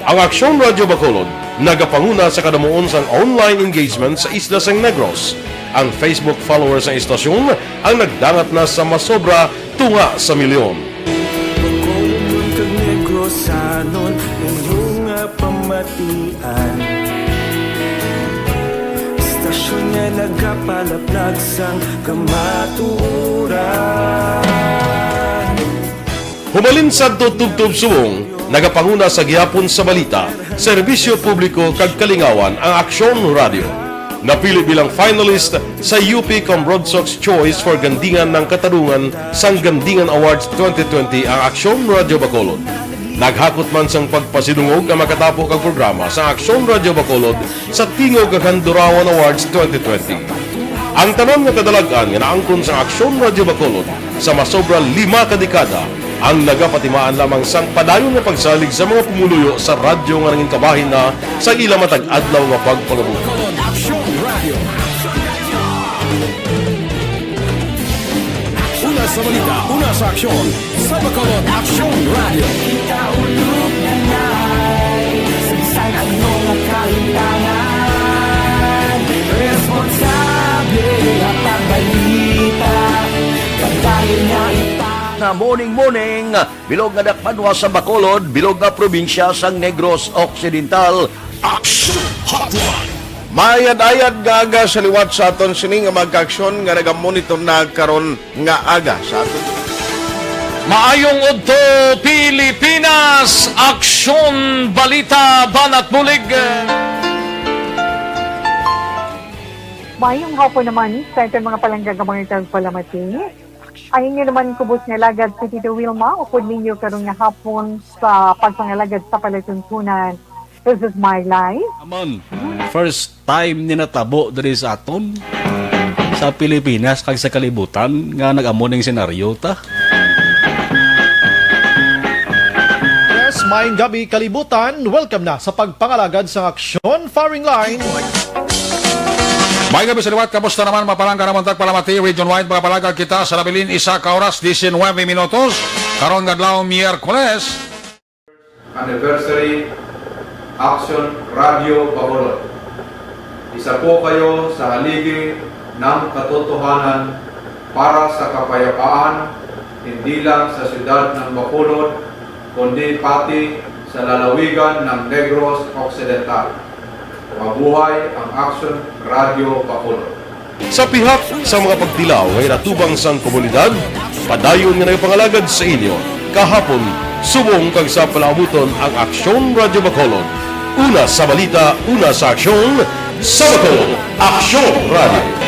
Ang Aksyon Radio Bacolod nagapanguna sa kadamuon sang online engagement sa isla sang Negros. Ang Facebook followers ng istasyon ang nagdangat na sa masobra tunga sa milyon. Bacolod kag Negros anon inyong pamatian. Istasyon nga nagapalaplag sang kamaturan. Humalin sa tutubtub subong, nagapanguna sa gihapon sa balita, serbisyo publiko kag kalingawan ang Aksyon Radio. Napili bilang finalist sa UP Broadsox Choice for Gandingan ng Katarungan sang Gandingan Awards 2020 ang Aksyon Radio Bacolod. Naghakot man sang pagpasidungog ang makatapo kag programa sa Aksyon Radio Bacolod sa Tingog kag Handurawan Awards 2020. Ang tanon nga kadalagan nga naangkon sa Aksyon Radio Bacolod sa masobra 5 ka dekada ang nagapatimaan lamang sang padayon nga pagsalig sa mga pumuluyo sa radyo nga nangin kabahin na sa ila matag adlaw nga pagpalabot. Una sa balita, una sa aksyon, sa Bacolod Aksyon Radio. Ikaulog na na'y sagsay ang mga kahintangan. Responsable at ang balita kagayon na Na morning, bilog nga dakpanwa sa Bacolod, bilog nga probinsya sang Negros Occidental. Aksyon Hotline! Mayad-ayad nga aga sa liwat sa aton sini nga magkaaksyon nga nagamonitor na karon nga aga sa aton. Maayong udto Pilipinas, Aksyon Balita Banat Bulig. Maayong hapon naman sa itong mga palanggagamang palamati. Ayun nyo naman kubos nga lagad sa Tito Wilma, upod ninyo karong nga hapon sa pagpangalagad sa palatuntunan. This is my life. Amon, first time ni natabo diri sa aton sa Pilipinas kag sa kalibutan nga nag-amo ning senaryo ta. Yes, maayong gabi kalibutan. Welcome na sa pagpangalagad sa Aksyon Firing Line. May gabi sa liwat, kamusta naman mapalangga naman tagpalamati, region-wide mga palagag kita sa labilin isa ka oras, 19 minutos, karon nga adlaw Miyerkules. Anniversary Aksyon Radio Bacolod. Isa po kayo sa haligi ng katotohanan para sa kapayapaan, hindi lang sa siyudad ng Bacolod, kundi pati sa lalawigan ng Negros Occidental. Mabuhay ang Action Radio Bacolod. Sa pihak sa mga pagtilaw ngay natubang sang komunidad, padayon nga nagpangalagad sa inyo. Kahapon, subong kag sa palaabuton ang Aksyon Radio Bacolod. Una sa balita, una sa aksyon, sa Bacolod, Aksyon Radio.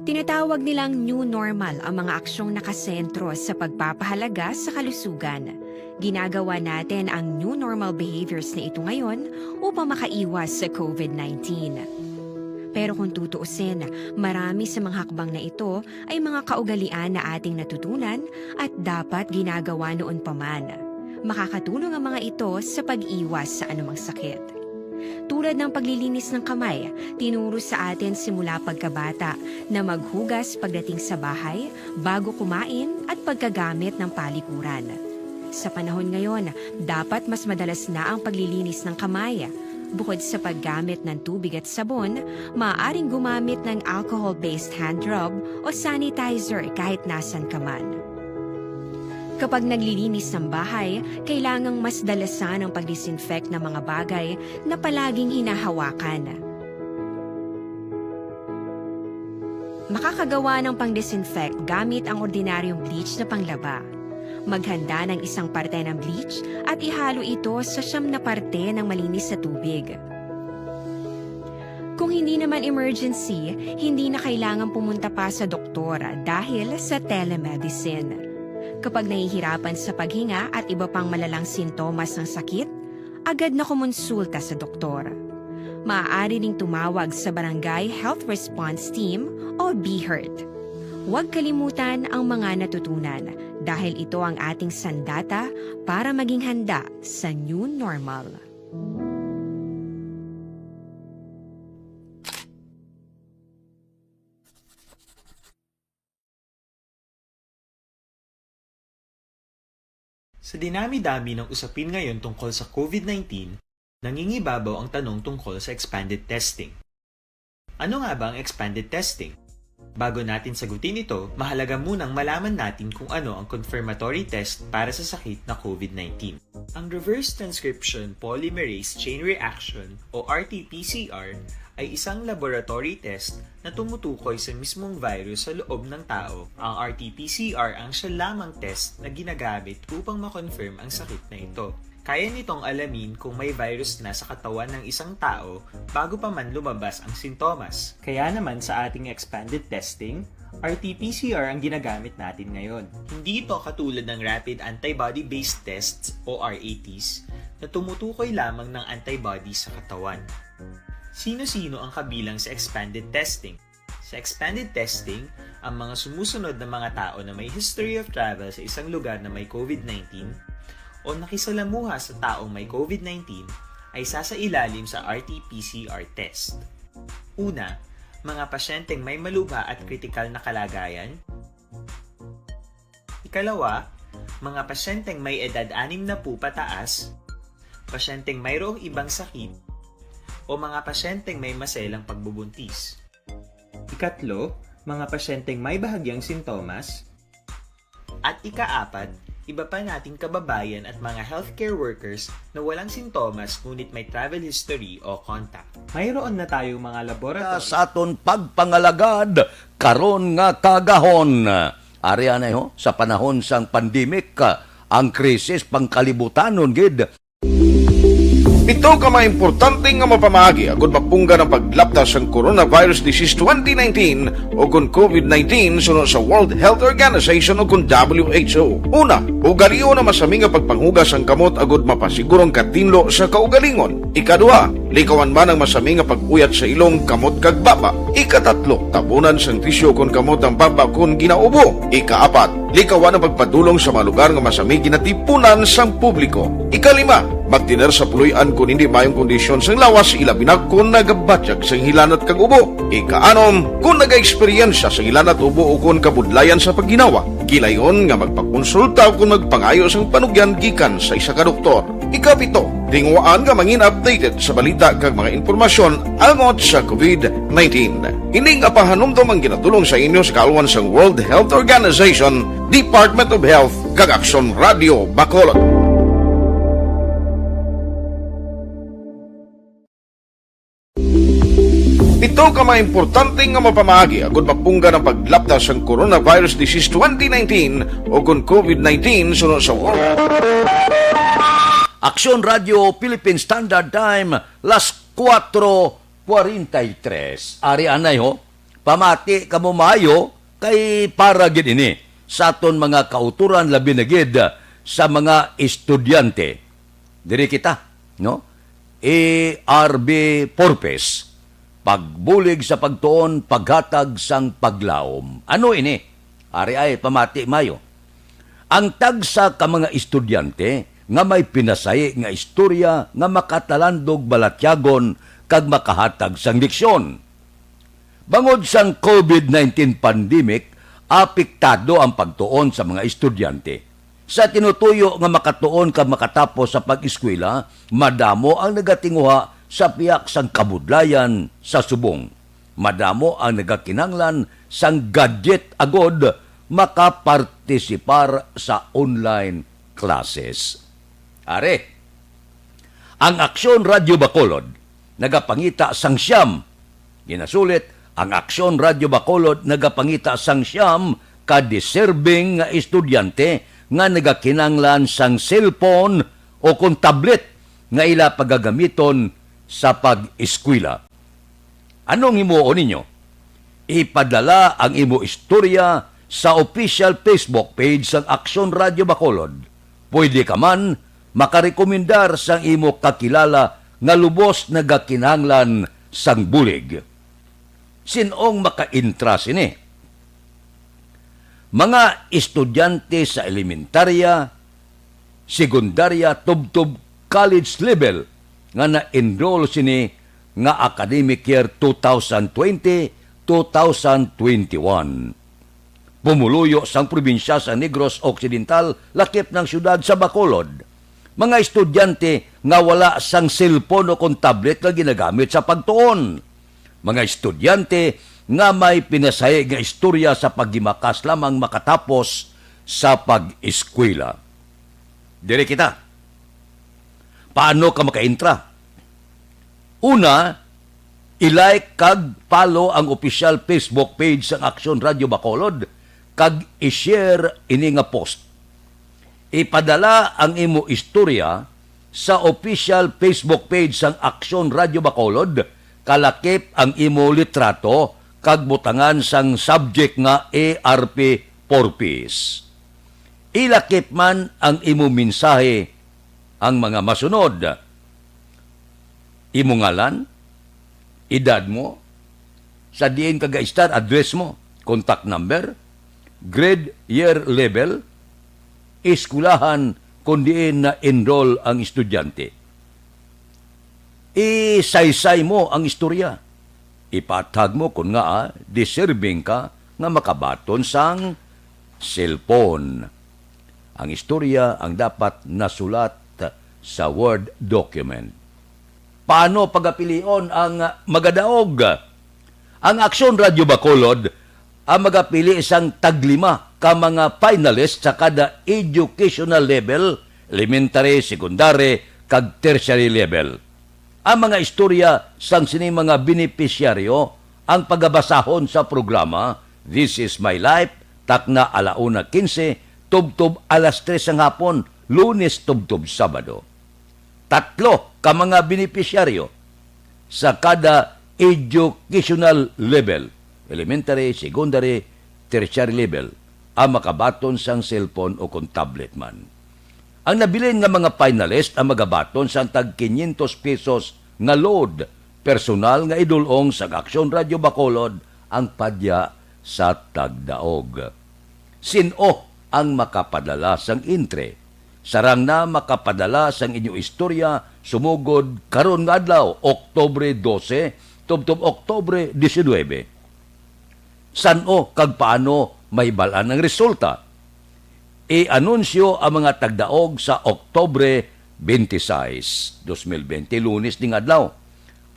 Tinatawag nilang new normal ang mga aksyong nakasentro sa pagpapahalaga sa kalusugan. Ginagawa natin ang new normal behaviors na ito ngayon upang makaiwas sa COVID-19. Pero kung tutuusin, marami sa mga hakbang na ito ay mga kaugalian na ating natutunan at dapat ginagawa noon pa man. Makakatulong ang mga ito sa pag-iwas sa anumang sakit. Tulad ng paglilinis ng kamay, tinuro sa atin simula pagkabata na maghugas pagdating sa bahay, bago kumain at pagkagamit ng palikuran. Sa panahon ngayon, dapat mas madalas na ang paglilinis ng kamay. Bukod sa paggamit ng tubig at sabon, maaaring gumamit ng alcohol-based hand rub o sanitizer kahit nasan ka man. Kapag naglilinis ng bahay, kailangang mas dalasan ang pag-disinfect ng mga bagay na palaging hinahawakan. Makakagawa ng pang-disinfect gamit ang ordinaryong bleach na panglaba. Maghanda ng isang parte ng bleach at ihalo ito sa 9 na parte ng malinis na tubig. Kung hindi naman emergency, hindi na kailangan pumunta pa sa doktor dahil sa telemedicine. Kapag nahihirapan sa paghinga at iba pang malalang sintomas ng sakit, agad na kumonsulta sa doktor. Maaari ring tumawag sa Barangay Health Response Team o BHERT. Huwag kalimutan ang mga natutunan dahil ito ang ating sandata para maging handa sa new normal. Sa dinami-dami ng usapin ngayon tungkol sa COVID-19, nangingibabaw ang tanong tungkol sa expanded testing. Ano nga ba ang expanded testing? Bago natin sagutin ito, mahalaga munang malaman natin kung ano ang confirmatory test para sa sakit na COVID-19. Ang Reverse Transcription Polymerase Chain Reaction o RT-PCR ay isang laboratory test na tumutukoy sa mismong virus sa loob ng tao. Ang RT-PCR ang siya lamang test na ginagamit upang makonfirm ang sakit na ito. Kaya nitong alamin kung may virus na sa katawan ng isang tao bago pa man lumabas ang sintomas. Kaya naman sa ating expanded testing, RT-PCR ang ginagamit natin ngayon. Hindi ito katulad ng Rapid Antibody-Based Tests o RATs na tumutukoy lamang ng antibodies sa katawan. Sino-sino ang kabilang sa expanded testing? Sa expanded testing, ang mga sumusunod na mga tao na may history of travel sa isang lugar na may COVID-19 o nakisalamuha sa taong may COVID-19 ay sasailalim sa RT-PCR test. Una, mga pasyenteng may malubha at kritikal na kalagayan. Ikalawa, mga pasyenteng may edad 60 pataas, pasyenteng mayroong ibang sakit, o mga pasyenteng may maselang pagbubuntis. Ikatlo, mga pasyenteng may bahagyang sintomas. At ikaapat, iba pa nating kababayan at mga healthcare workers na walang sintomas ngunit may travel history o contact. Mayroon na tayong mga laboratory sa aton pagpangalagad karon nga kagahon. Ari anay ho sa panahon sang pandemic ang krisis pangkalibutanon gid. Ito ka mga importante nga mapamagi agud mapungga ng paglaptas ng Coronavirus Disease 2019 o kung COVID-19 sunod sa World Health Organization o kung WHO. Una, ugalion na masami nga pagpanghugas ang kamot agud mapasigurong katinlo sa kaugalingon. Ikadua, likawan man ang masami nga pag-uyat sa ilong kamot kag baba. Ikatatlo, tabunan sang tisyo kung kamot ang baba kung ginaubo. Ikaapat, likawan ang pagpadulong sa mga lugar nga masami ginatipunan sang publiko. Ikalima, magtiner sa puluyan kung hindi mayong kondisyon sang lawas ilabi na kung nagabatyag sang hilanat kag ubo. Ikaanom, kung naga-eksperyensya sang hilanat ubo o kung kabudlayan sa pagginawa. Gilayon nga magpakonsulta kung magpangayo sang panugyan gikan sa isa ka doktor. Ikapito, tingwaan nga mangin updated sa balita kag mga impormasyon angot sa COVID-19. Hindi nga pahanumdom ang ginatulong sa inyo sa kaalwan sang World Health Organization, Department of Health kag Aksyon Radio Bacolod. Ito ka mga importante nga mapamagi agud mapungga ng paglaptas ng Coronavirus Disease 2019 o kung COVID-19 sunod sa World Aksyon Radio Philippine Standard Time las 4:43. Ari anay ho, pamati kamo maayo kay para gid ini sa aton mga kauturan labi na gid sa mga estudyante. Diri kita, no? ARB purpose. Pagbulig sa pagtuon, paghatag sang paglaom. Ano ini? Ari ay pamati mayo. Ang tagsa ka mga estudyante nga may pinasay nga istorya nga makatalandog balatyagon kag makahatag sang diksyon. Bangod sang COVID-19 pandemic, apektado ang pagtuon sa mga estudyante. Sa tinutuyo nga makatuon kag makatapos sa pag-eskwela, madamo ang nagatinguha sa piyak sang kabudlayan sa subong. Madamo ang nagakinanglan sang gadget agod makapartisipar sa online classes. Are, ang Aksyon Radio Bacolod nagapangita sang siyam. Ginasulit, ang Aksyon Radio Bacolod nagapangita sang siyam ka-deserving nga estudyante nga nagakinanglan sang cellphone o kung tablet nga ila pagagamiton sa pag-eskwela. Anong himuon ninyo? Ipadala ang imo istorya sa official Facebook page sang Aksyon Radio Bacolod. Pwede ka man makarekomendar sang imo kakilala nga lubos nagakinahanglan sang bulig. Sinong maka-intras ini? Mga estudyante sa elementarya, sekundarya, tubtub college level nga na-enroll sini nga academic year 2020-2021. Pumuluyo sang probinsya sa Negros Occidental, lakip ng syudad sa Bacolod. Mga estudyante nga wala sang cellphone o kung tablet nga ginagamit sa pagtuon. Mga estudyante nga may pinasay nga istorya sa paggimakas lamang makatapos sa pag-eskwela. Dire kita. Paano ka maka-intra? Una, i-like kag follow ang official Facebook page ng Aksyon Radio Bacolod kag i-share ini nga post. Ipadala ang imo istorya sa official Facebook page sang Aksyon Radio Bacolod, kalakip ang imo litrato kag butangan sang subject nga ARP for Peace. Ilakip man ang imo mensahe ang mga masunod. Imo ngalan, edad mo, sa diin kagaistar, address mo, contact number, grade, year, level, eskulahan kung diin na enroll ang estudyante. Isaysay mo ang istorya. Ipatag mo kung nga deserving ka nga makabaton sang cellphone. Ang istorya ang dapat nasulat sa Word document. Paano pagapilion ang magadaog? Ang Aksyon Radio Bacolod ang magapili isang taglima ka mga finalist sa kada educational level, elementary, secondary, kag tertiary level. Ang mga istorya sang sining mga benepisyaryo ang pagabasahon sa programa This is My Life, takna 1:15, tubtob 3:00 ng hapon, Lunes tubtob Sabado. 3 ka mga benepisyaryo sa kada educational level, elementary, secondary, tertiary level, ang makabaton sang cellphone o kung tablet man. Ang nabilin nga mga finalist ang magabaton sang tag 500 pesos nga load personal nga idulong sa Aksyon Radio Bacolod ang padya sa tagdaog. Sino ang makapadala sang intre? Sarang na makapadala sang inyo istorya sumugod karon nga adlaw, Oktubre 12, tubtob Oktubre 19. Sano kag paano may balaan ng resulta? I-anunsyo ang mga tagdaog sa Oktubre 26, 2020, Lunes ning adlaw.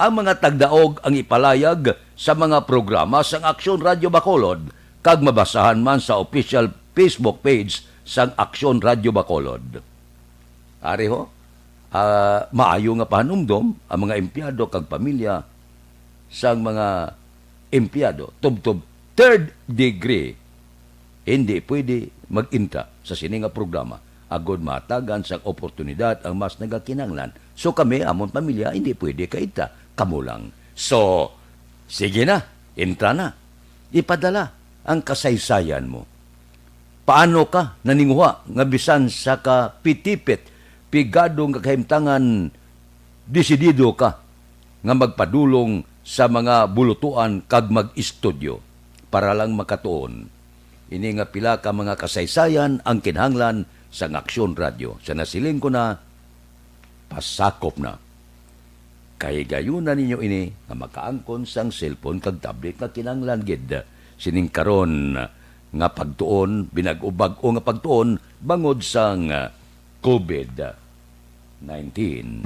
Ang mga tagdaog ang ipalayag sa mga programa sang Aksyon Radio Bacolod kag mabasahan man sa official Facebook page sang Aksyon Radio Bacolod. Ari ho, maayo nga panumdom ang mga empleyado kag pamilya sang mga empleyado tubtob third degree hindi pwede mag-inta sa sininga programa agod matagan sa oportunidad ang mas nagakinanglan. So kami, amon pamilya, hindi pwede kaita. Kamu lang. So, sige na, intra na. Ipadala ang kasaysayan mo. Paano ka naninguha nga bisan sa kapitipit, pigadong kakahimtangan, desidido ka nga magpadulong sa mga bulutuan kag mag-istudyo para lang makatuon. Ini nga pila ka mga kasaysayan ang kinahanglan sa Aksyon Radio. Sa nasiling ko na, pasakop na. Kay gayunan ninyo ini nga makaangkon sang cellphone kag tablet nga kinahanglan gid sining karon nga pagtuon, binag-ubag o nga pagtuon bangod sang COVID-19.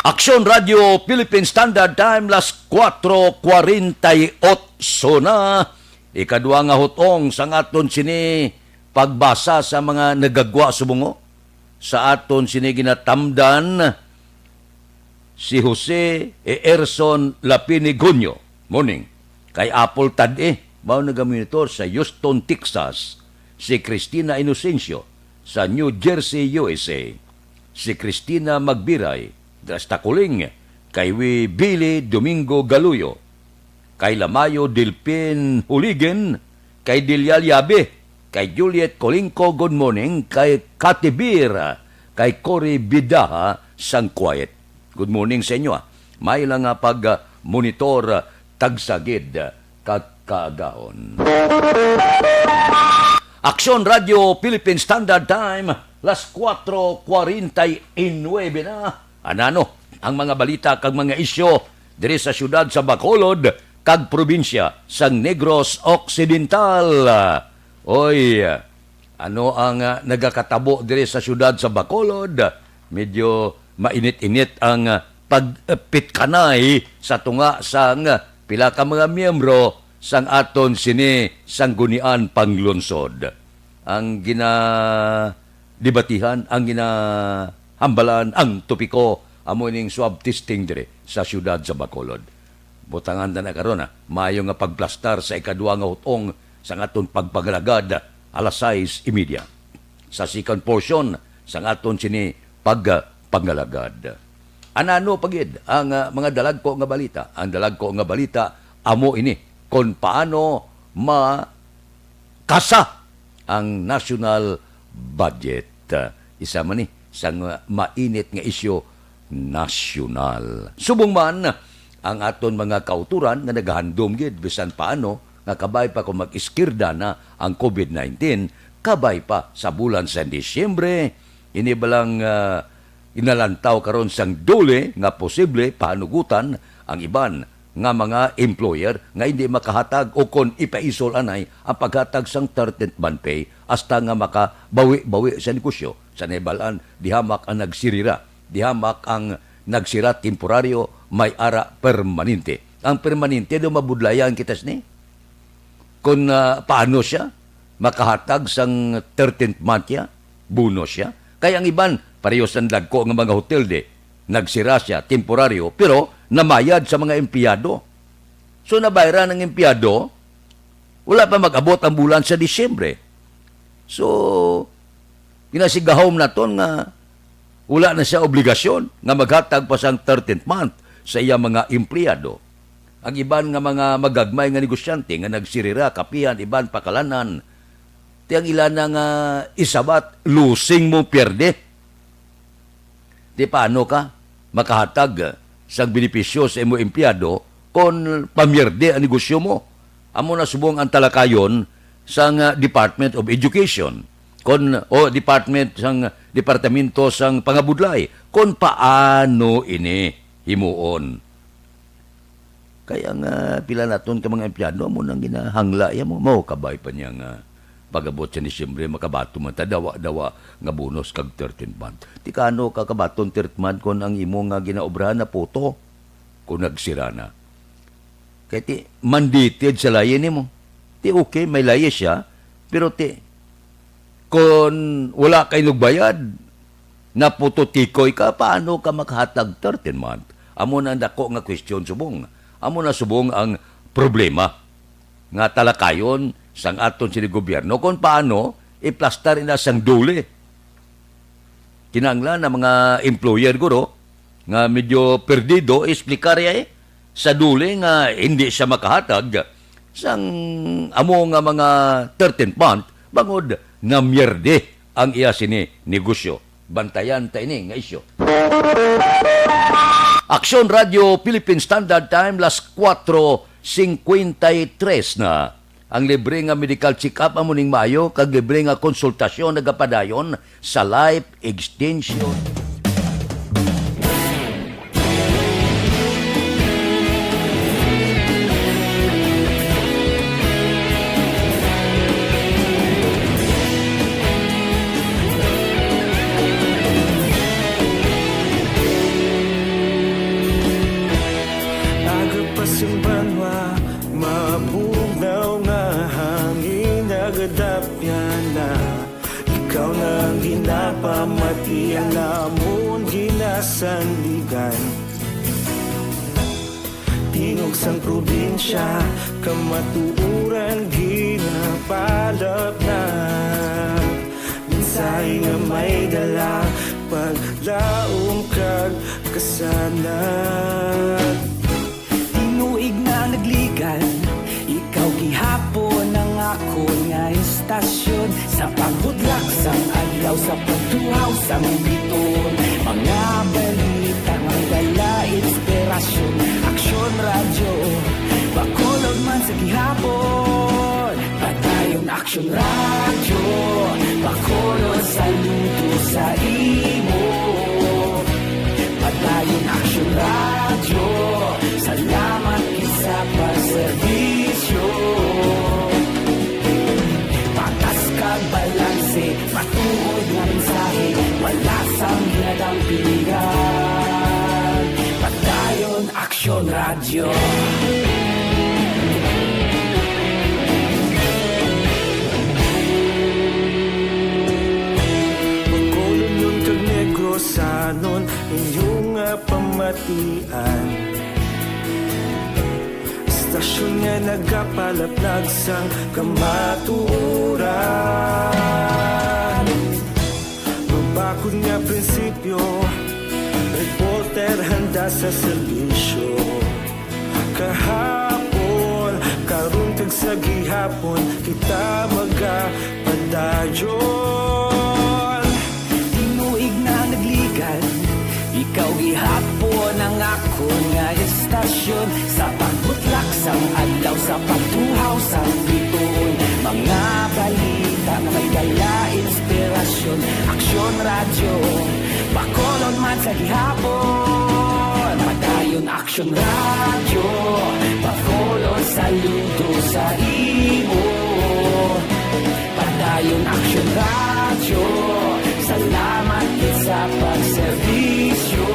Aksyon Radio Philippine Standard Time, 4:48 na. Ikadua nga hutong sang aton sini pagbasa sa mga nagagwa subungo. Sa aton sini ginatamdan si Jose Erson Lapinigonyo. Morning. Kay Apple Tade, mao nagamonitor sa Houston, Texas. Si Cristina Inocencio sa New Jersey, USA. Si Cristina Magbiray, Drastakuling, kay Billy Domingo Galuyo, kay Lamayo Dilpin Huligen, kay Dilyal Yabe, kay Juliet Colingco, good morning, kay Katibir, kay Cory Bidaha, sang quiet. Good morning sa inyo. May lang nga pag-monitor tagsagid kagkaagahon. Aksyon Radio Philippine Standard Time, 4:49 na. Anano ang mga balita kag mga isyo diri sa syudad sa Bacolod kag probinsya sang Negros Occidental. Oy, ano ang nagakatabo diri sa syudad sa Bacolod? Medyo mainit-init ang pagpitkanay sa tunga sang pila ka mga miyembro sang aton sini sanggunian panglunsod. Ang ginadebatihan, ang ginahambalan, ang topiko amo ning swab testing dire sa syudad sa Bacolod. Butangan na karon maayo nga pagplastar sa ikaduha nga hutong sa aton pagpagalagad 6:30. Sa second portion sang aton sini pagpangalagad. Anano pagid ang mga dalagko nga balita? Ang dalagko nga balita amo ini kung paano makasa ang national budget. Isa man ni sang mainit nga isyu nasyonal. Subong man ang aton mga kauturan nga nagahandom gid bisan paano nga kabay pa kung mag-iskirda na ang COVID-19, kabay pa sa bulan sa Disyembre, ini balang inalantaw karon sang dole nga posible pahanugutan ang iban nga mga employer nga hindi makahatag o kon ipaisol anay ang paghatag sang 13th month pay hasta nga makabawi-bawi sa negosyo. Sa nebalan, dihamak ang nagsirira, dihamak ang nagsira temporaryo, may ara permanente. Ang permanente do mabudlayan kitas ni. Kung paano siya makahatag sang 13th month ya, bonus siya. Kaya ang iban, pareho sa dagko ng mga hotel nagsira siya temporaryo, pero namayad sa mga empleyado. So nabayaran ng empleyado, wala pa mag-abot ang bulan sa Disyembre. So, ginasigahom na to nga wala na siya obligasyon nga maghatag pa sang 13th month sa iya mga empleyado. Ang iban nga mga magagmay nga negosyante nga nagsirira, kapihan, iban pakalanan, tiyang ilan na nga isabat, losing mo pierde. Di paano ka makahatag sa benepisyo sa imo empleyado kung pamierde ang negosyo mo? Amo na subong ang talakayon sa Department of Education Departamento sang Pangabudlay kung paano ini himuon. Kaya nga pila naton ka mga empleyado mo nang ginahangla ya mo kabay pa niya nga pagabot sa Disyembre makabato man ta dawa nga bonus kag 13th month. Ti kano ka kabaton 13th month kon ang imo nga ginaobrahan na poto kung nagsira na. Kaya ti mandated sa layen nimo. Ti okay may laye siya pero ti kung wala kay nagbayad na putotikoy ka, paano ka makahatag 13 month? Amo na dako nga question subong. Amo na subong ang problema nga talakayon sang aton sini gobyerno kung paano iplastar ina sang dole. Kinanglan na mga employer guro nga medyo perdido explicarya sa dole nga hindi siya makahatag sang amo nga mga 13th month bangod na mierde ang iya sini negosyo. Bantayan ta ini nga isyo. Aksyon Radio Philippine Standard Time las 4:53 na. Ang libre nga medical check-up amuning maayo kag libre nga konsultasyon nagapadayon sa life extension. Ikaw nang ginapamati ang namon ginasandigan. Tingog sang probinsya kamatuuran ginapalap na. Minsay nga may dala paglaom kag kasanat. Tinuig na nagligan ikaw gihapon ang ako nga istasyon sa pagbudlak sang adlaw sa pagtuhaw sa biton. Mga balita ang dala inspirasyon. Aksyon radyo bakolod man sa gihapon. Patayon aksyon radyo bakolod sa luto sa imo. Patayon aksyon radyo salamat isa pa serbisyo. Patas kag balanse, matuod nga mensahe, wala sang ginadampingan. Patayon Aksyon Radyo. Pagkolon yung kag negros sanon, inyong pamatian. Stasyon nga nagapalaplag sang kamaturan. bakod nga prinsipyo, reporter handa sa serbisyo. Kahapon, karong sa gihapon, kita magapadayon. Tinuig na nagligad, ikaw gihapon ang ako nga estasyon. Sa pagbutlak sang adlaw, sa pagtuhaw sa bituon, mga balita na may dala inspirasyon. Aksyon radyo, Bacolod man sa gihapon. Padayon Aksyon radyo, Bacolod saludo sa imo. Padayon Aksyon radyo, salamat sa pagserbisyo.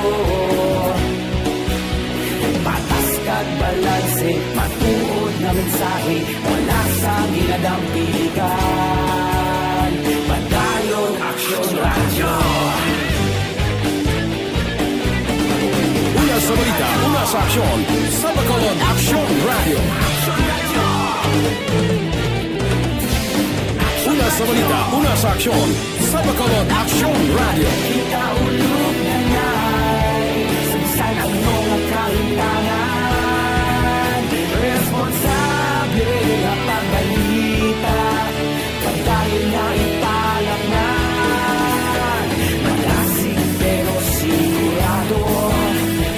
Patas kag balanse, matuod na mensahe, wala sa ginadampigan. Padayon Aksyon radyo. Una sa balita, una sa aksyon, sa Bacolod Aksyon Radio. Una sa balita, una sa aksyon, sa Bacolod Aksyon Radio. Kita ulog na na'y saan ang mga kahintangan. Responsable na pagbalita, pagdahil na ipalat na. Malasig pero sigurado,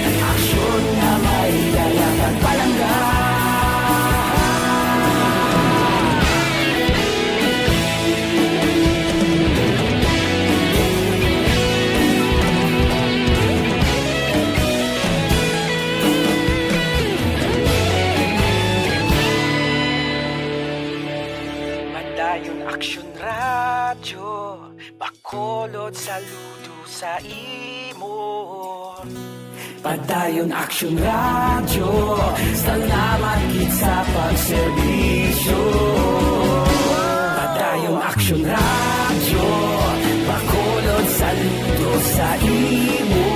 aksyon na may dalang at palangga. Padayon Aksyon radyo, Bacolod saludo sa imo. Padayon Aksyon radyo, salamat gid sa pagserbisyo. Padayon Aksyon radyo, Bacolod saludo sa imo.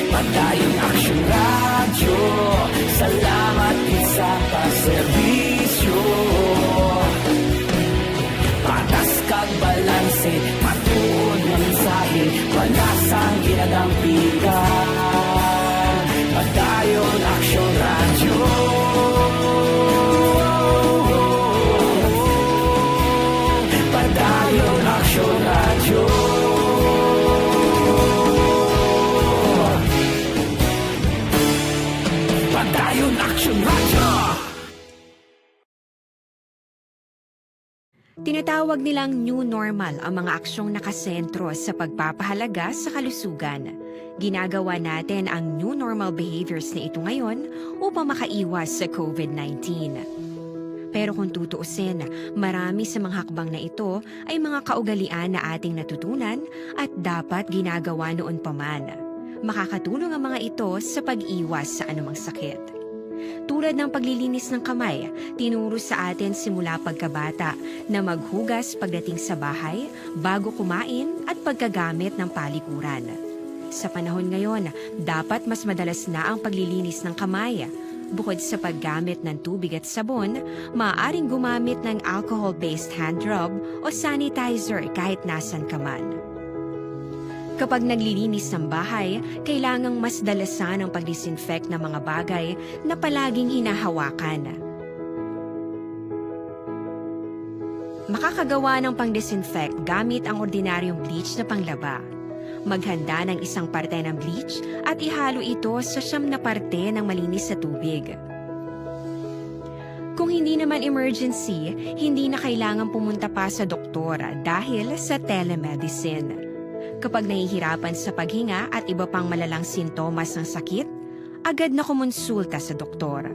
Padayon Aksyon radyo, salamat gid sa pagserbisyo. Patas kag balanse, matuod na mensahe, wala sang ginadampigan. Padayon Aksyon radyo. Padayon Aksyon radyo. Padayon Aksyon radyo. Tinatawag nilang new normal ang mga aksyong nakasentro sa pagpapahalaga sa kalusugan. Ginagawa natin ang new normal behaviors na ito ngayon upang makaiwas sa COVID-19. Pero kung tutuusin, marami sa mga hakbang na ito ay mga kaugalian na ating natutunan at dapat ginagawa noon pa man. Makakatulong ang mga ito sa pag-iwas sa anumang sakit. Tulad ng paglilinis ng kamay, tinuro sa atin simula pagkabata na maghugas pagdating sa bahay, bago kumain at pagkagamit ng palikuran. Sa panahon ngayon, dapat mas madalas na ang paglilinis ng kamay. Bukod sa paggamit ng tubig at sabon, maaaring gumamit ng alcohol-based hand rub o sanitizer kahit nasan ka man. Kapag naglilinis ng bahay, kailangang mas dalasan ang pag-disinfect ng mga bagay na palaging hinahawakan. Makakagawa ng pang-disinfect gamit ang ordinaryong bleach na panglaba. Maghanda ng isang parte ng bleach at ihalo ito sa 9 na parte ng malinis na tubig. Kung hindi naman emergency, hindi na kailangan pumunta pa sa doktor dahil sa telemedicine. Kapag nahihirapan sa paghinga at iba pang malalang sintomas ng sakit, agad na kumonsulta sa doktor.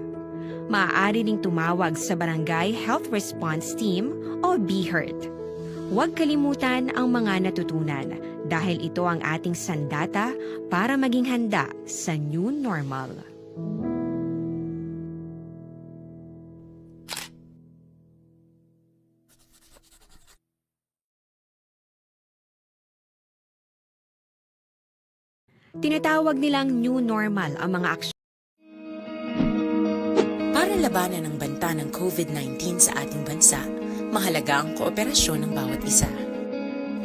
Maaari ding tumawag sa Barangay Health Response Team o BHERT. Huwag kalimutan ang mga natutunan dahil ito ang ating sandata para maging handa sa new normal. Tinatawag nilang new normal ang mga aksyon. Para labanan ang banta ng COVID-19 sa ating bansa, mahalaga ang kooperasyon ng bawat isa.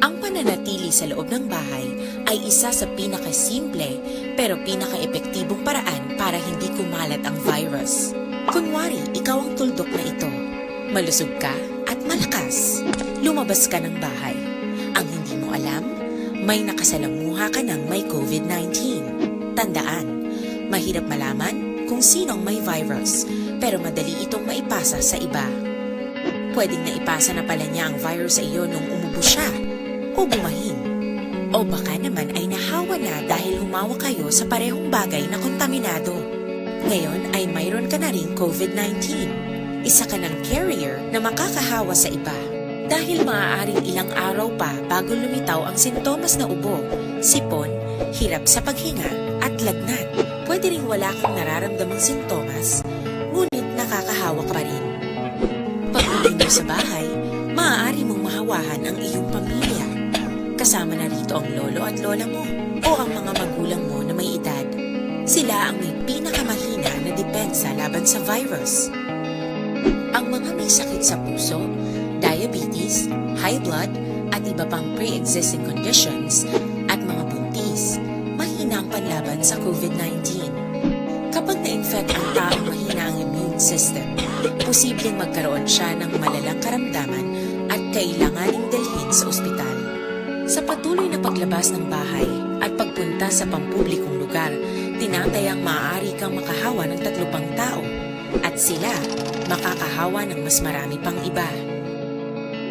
Ang pananatili sa loob ng bahay ay isa sa pinakasimple pero pinaka-epektibong paraan para hindi kumalat ang virus. Kunwari, ikaw ang tuldok na ito. Malusog ka at malakas. Lumabas ka ng bahay. Ang hindi mo alam, may nakasalamuha ka ng may COVID-19. Tandaan, mahirap malaman kung sinong may virus, pero madali itong maipasa sa iba. Pwedeng naipasa na pala niya ang virus sa iyo nung umubo siya o bumahin. O baka naman ay nahawa na dahil humawa kayo sa parehong bagay na kontaminado. Ngayon ay mayroon ka na rin COVID-19. Isa ka ng carrier na makakahawa sa iba. Dahil maaaring ilang araw pa bago lumitaw ang sintomas na ubo, sipon, hirap sa paghinga at lagnat. Pwede ring wala kang nararamdamang sintomas, ngunit nakakahawa ka pa rin. Pag-uwi mo sa bahay, maaari mong mahawahan ang iyong pamilya. Kasama na rito ang lolo at lola mo o ang mga magulang mo na may edad. Sila ang may pinakamahina na depensa laban sa virus. Ang mga may sakit sa puso, diabetes, high blood, at iba pang pre-existing conditions, at mga buntis, mahina ang panlaban sa COVID-19. Kapag na-infect ang taong mahina ang immune system, posibleng magkaroon siya ng malalang karamdaman at kailanganing dalhin sa ospital. Sa patuloy na paglabas ng bahay at pagpunta sa pampublikong lugar, tinatayang maaari kang makahawa ng 3 pang tao at sila makakahawa ng mas marami pang iba.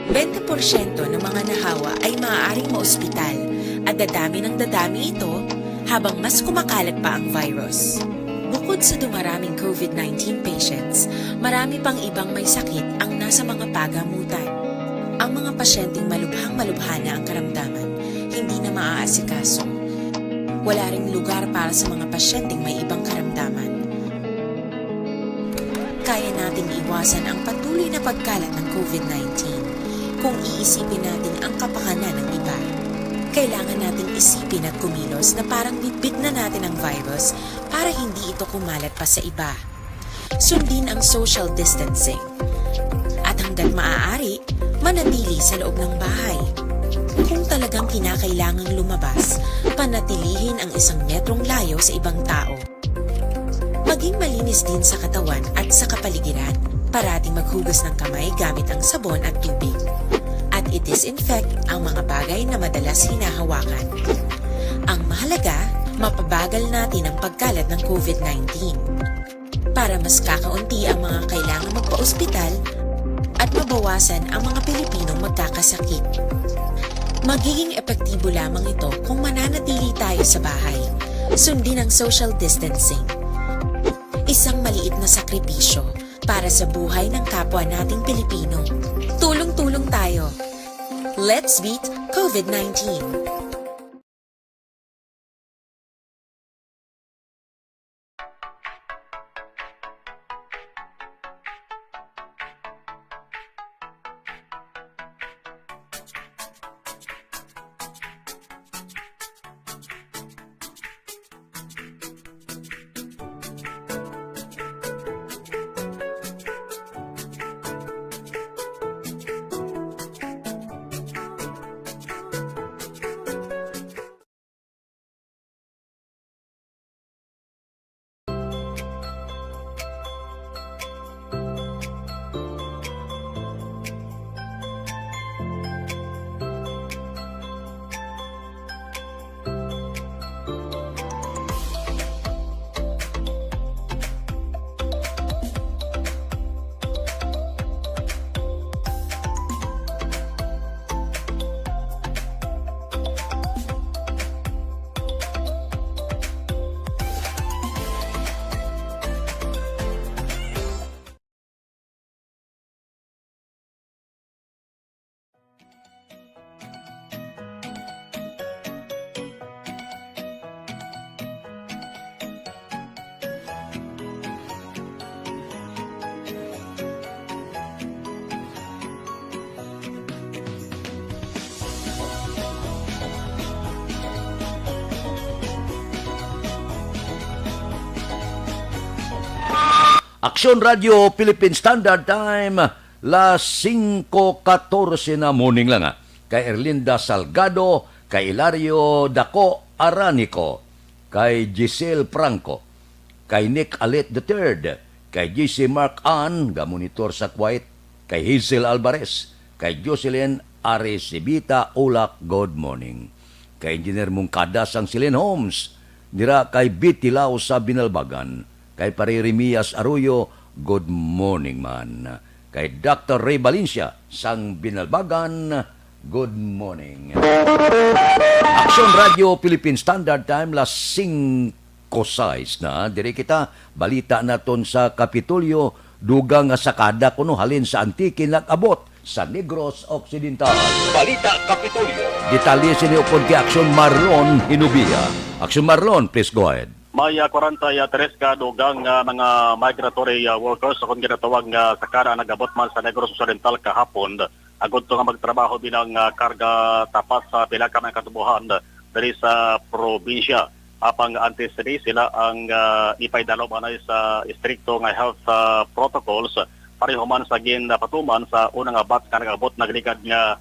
20% ng mga nahawa ay maaaring maospital at dadami ng dadami ito habang mas kumakalat pa ang virus. Bukod sa dumaraming COVID-19 patients, marami pang ibang may sakit ang nasa mga pagamutan. Ang mga pasyenteng malubhang-malubha na ang karamdaman, hindi na maaasikaso. Wala ring lugar para sa mga pasyenteng may ibang karamdaman. Kaya nating iwasan ang patuloy na pagkalat ng COVID-19 kung iisipin natin ang kapakanan ng iba. Kailangan nating isipin at kumilos na parang bitbit na natin ang virus para hindi ito kumalat pa sa iba. Sundin ang social distancing. At hanggat maaari, manatili sa loob ng bahay. Kung talagang kinakailangang lumabas, panatilihin ang 1 metrong layo sa ibang tao. Maging malinis din sa katawan at sa kapaligiran. Parating maghugas ng kamay gamit ang sabon at tubig. At i-disinfect ang mga bagay na madalas hinahawakan. Ang mahalaga, mapabagal natin ang pagkalat ng COVID-19. Para mas kakaunti ang mga kailangang magpa-ospital at mabawasan ang mga Pilipinong magkakasakit. Magiging epektibo lamang ito kung mananatili tayo sa bahay. Sundin ang social distancing. Isang maliit na sakripisyo para sa buhay ng kapwa nating Pilipino. Tulong-tulong tayo. Let's beat COVID-19. Aksyon Radio Philippine Standard Time, las 5:14 na morning lang. kay Erlinda Salgado, kay Hilario Daco Aranico, kay Giselle Franco, kay Nick Alet III, kay GC Mark Ann, gamonitor sa Kuwait, kay Hazel Alvarez, kay Jocelyn Aresibita Ulak, good morning. Kay Engineer Mungkada sang Silen Homes, nira kay Bitilaw sa Binalbagan, kay Paririmias Arroyo, good morning man. Kay Dr. Ray Valencia sang Binalbagan, good morning. Action Radio Philippine Standard Time, las 5:06 na. Diri kita, balita naton sa Kapitolyo, dugang nga sakada kuno halin sa Antique nag-abot sa Negros Occidental. Balita Kapitolyo. Detalye siniupod kay Action Marlon Hinubia. Action Marlon, please go ahead. May 43 ka dugang mga migratory workers akong ginatawag nga sakada nagabot man sa Negros Occidental kahapon. Agod to nga magtrabaho bilang karga tapas sa pila ka mga katubuhan diri sa probinsya. Apang antes sila ang ipaydalo manay sa stricto nga health protocols pareho man sa ginapatuman sa unang batch ka nagabot nagligad nga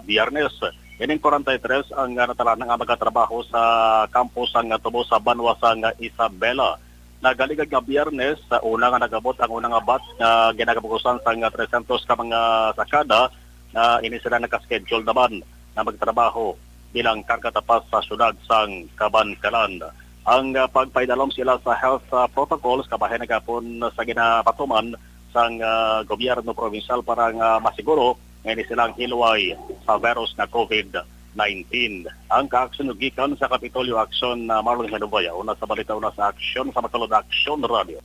Biyernes. Ining 43 ang natala nga magkatrabaho sa campus ang tubo sa Banwa sa Isabela. Nagaligad nga Biyernes sa una nga nagabot ang unang batch nga ginagabukusan sa 300 ka mga sakada na ini sila nakaschedule naman na magtrabaho bilang karkatapas sa syudad sang Kabankalan. Ang pagpaidalom sila sa health protocols kabahin nagapon sa ginapatuman sang gobyerno provincial para nga masiguro ngayon silang hilway sa virus na COVID-19. Ang kaaksyon gikan sa Kapitolyo Action na Marlon Hinubaya. Una sa balita, una sa aksyon sa matulad Action Radio.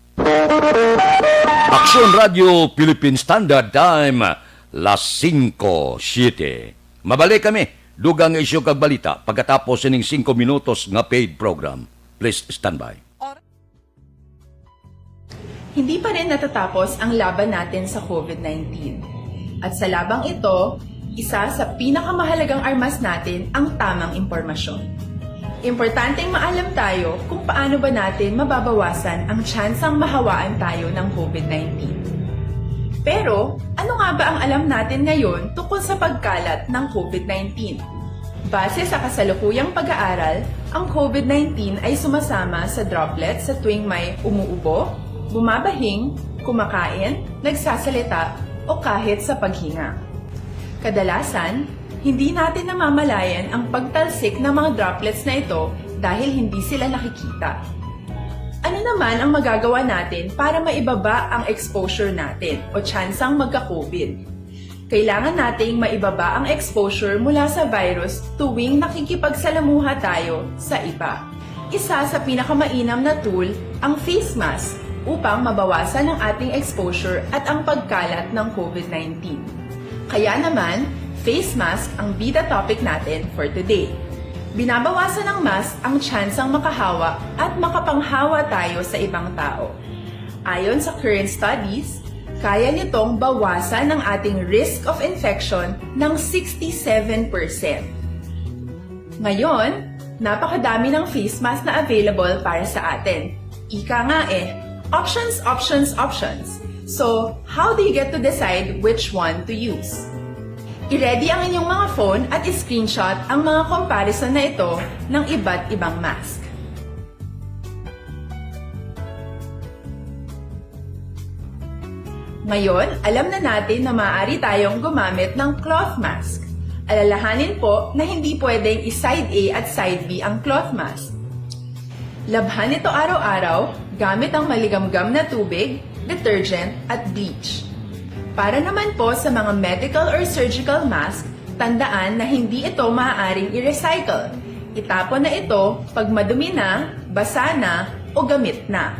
Action Radio Philippine Standard Time, las 5:07. Mabalik kami, dugang isyu kag balita pagkatapos ining 5 minutos nga paid program. Please stand by. Hindi pa rin natatapos ang laban natin sa COVID-19. At sa labang ito, isa sa pinakamahalagang armas natin ang tamang impormasyon. Importanteng maalam tayo kung paano ba natin mababawasan ang tsansang mahawaan tayo ng COVID-19. Pero, ano nga ba ang alam natin ngayon tungkol sa pagkalat ng COVID-19? Base sa kasalukuyang pag-aaral, ang COVID-19 ay sumasama sa droplets sa tuwing may umuubo, bumabahing, kumakain, nagsasalita, o kahit sa paghinga. Kadalasan, hindi natin namamalayan ang pagtalsik ng mga droplets na ito dahil hindi sila nakikita. Ano naman ang magagawa natin para maibaba ang exposure natin o tsansang magka-COVID? Kailangan nating maibaba ang exposure mula sa virus tuwing nakikipagsalamuha tayo sa iba. Isa sa pinakamainam na tool ang face mask upang mabawasan ang ating exposure at ang pagkalat ng COVID-19. Kaya naman, face mask ang bida topic natin for today. Binabawasan ng mask ang tsansang makahawa at makapanghawa tayo sa ibang tao. Ayon sa current studies, kaya nitong bawasan ang ating risk of infection ng 67%. Ngayon, napakadami ng face mask na available para sa atin. Ika nga options, options, options. So, how do you get to decide which one to use? I-ready ang inyong mga phone at i-screenshot ang mga comparison na ito ng iba't ibang mask. Ngayon, alam na natin na maaari tayong gumamit ng cloth mask. Alalahanin po na hindi pwedeng i-side A at side B ang cloth mask. Labhan ito araw-araw gamit ang maligamgam na tubig, detergent at bleach. Para naman po sa mga medical or surgical mask, tandaan na hindi ito maaaring i-recycle. Itapon na ito pag madumi na, basa na o gamit na.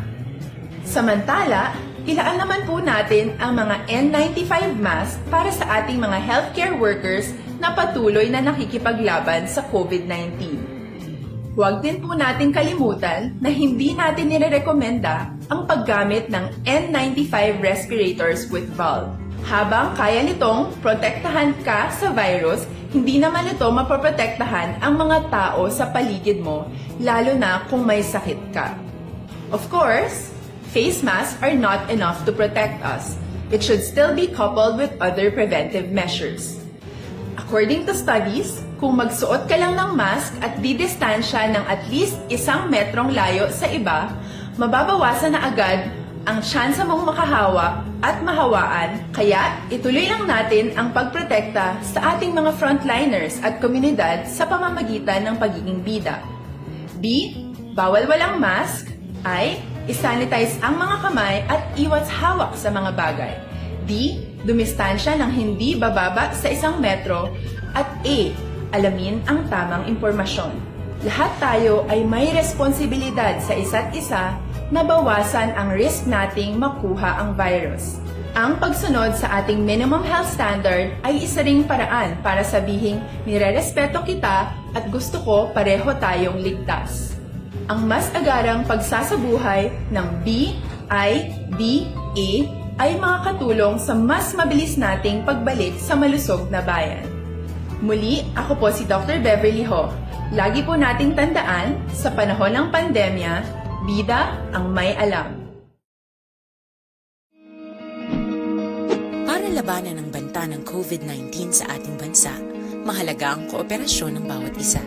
Samantala, ilaan naman po natin ang mga N95 mask para sa ating mga healthcare workers na patuloy na nakikipaglaban sa COVID-19. Huwag din po natin kalimutan na hindi natin nirerekomenda ang paggamit ng N95 respirators with valve. Habang kaya nitong protektahan ka sa virus, hindi naman ito mapoprotektahan ang mga tao sa paligid mo, lalo na kung may sakit ka. Of course, face masks are not enough to protect us. It should still be coupled with other preventive measures. Ako According to studies, kung magsuot ka lang ng mask at didistansya ng at least 1 metrong layo sa iba, mababawasan na agad ang tsansa mong makahawa at mahawaan, kaya ituloy lang natin ang pagprotekta sa ating mga frontliners at komunidad sa pamamagitan ng pagiging bida. B. Bawal walang mask. I. Isanitize ang mga kamay at iwas hawak sa mga bagay. D. Dumistansya ng hindi bababa sa 1 metro. At A. Alamin ang tamang impormasyon. Lahat tayo ay may responsibilidad sa isa't isa na bawasan ang risk nating makuha ang virus. Ang pagsunod sa ating minimum health standard ay isa ring paraan para sabihing nirerespeto kita at gusto ko pareho tayong ligtas. Ang mas agarang pagsasabuhay ng B, I, D, A ay makakatulong sa mas mabilis nating pagbalik sa malusog na bayan. Muli, ako po si Dr. Beverly Ho. Lagi po nating tandaan, sa panahon ng pandemya, bida ang may alam. Para labanan ang banta ng COVID-19 sa ating bansa, mahalaga ang kooperasyon ng bawat isa.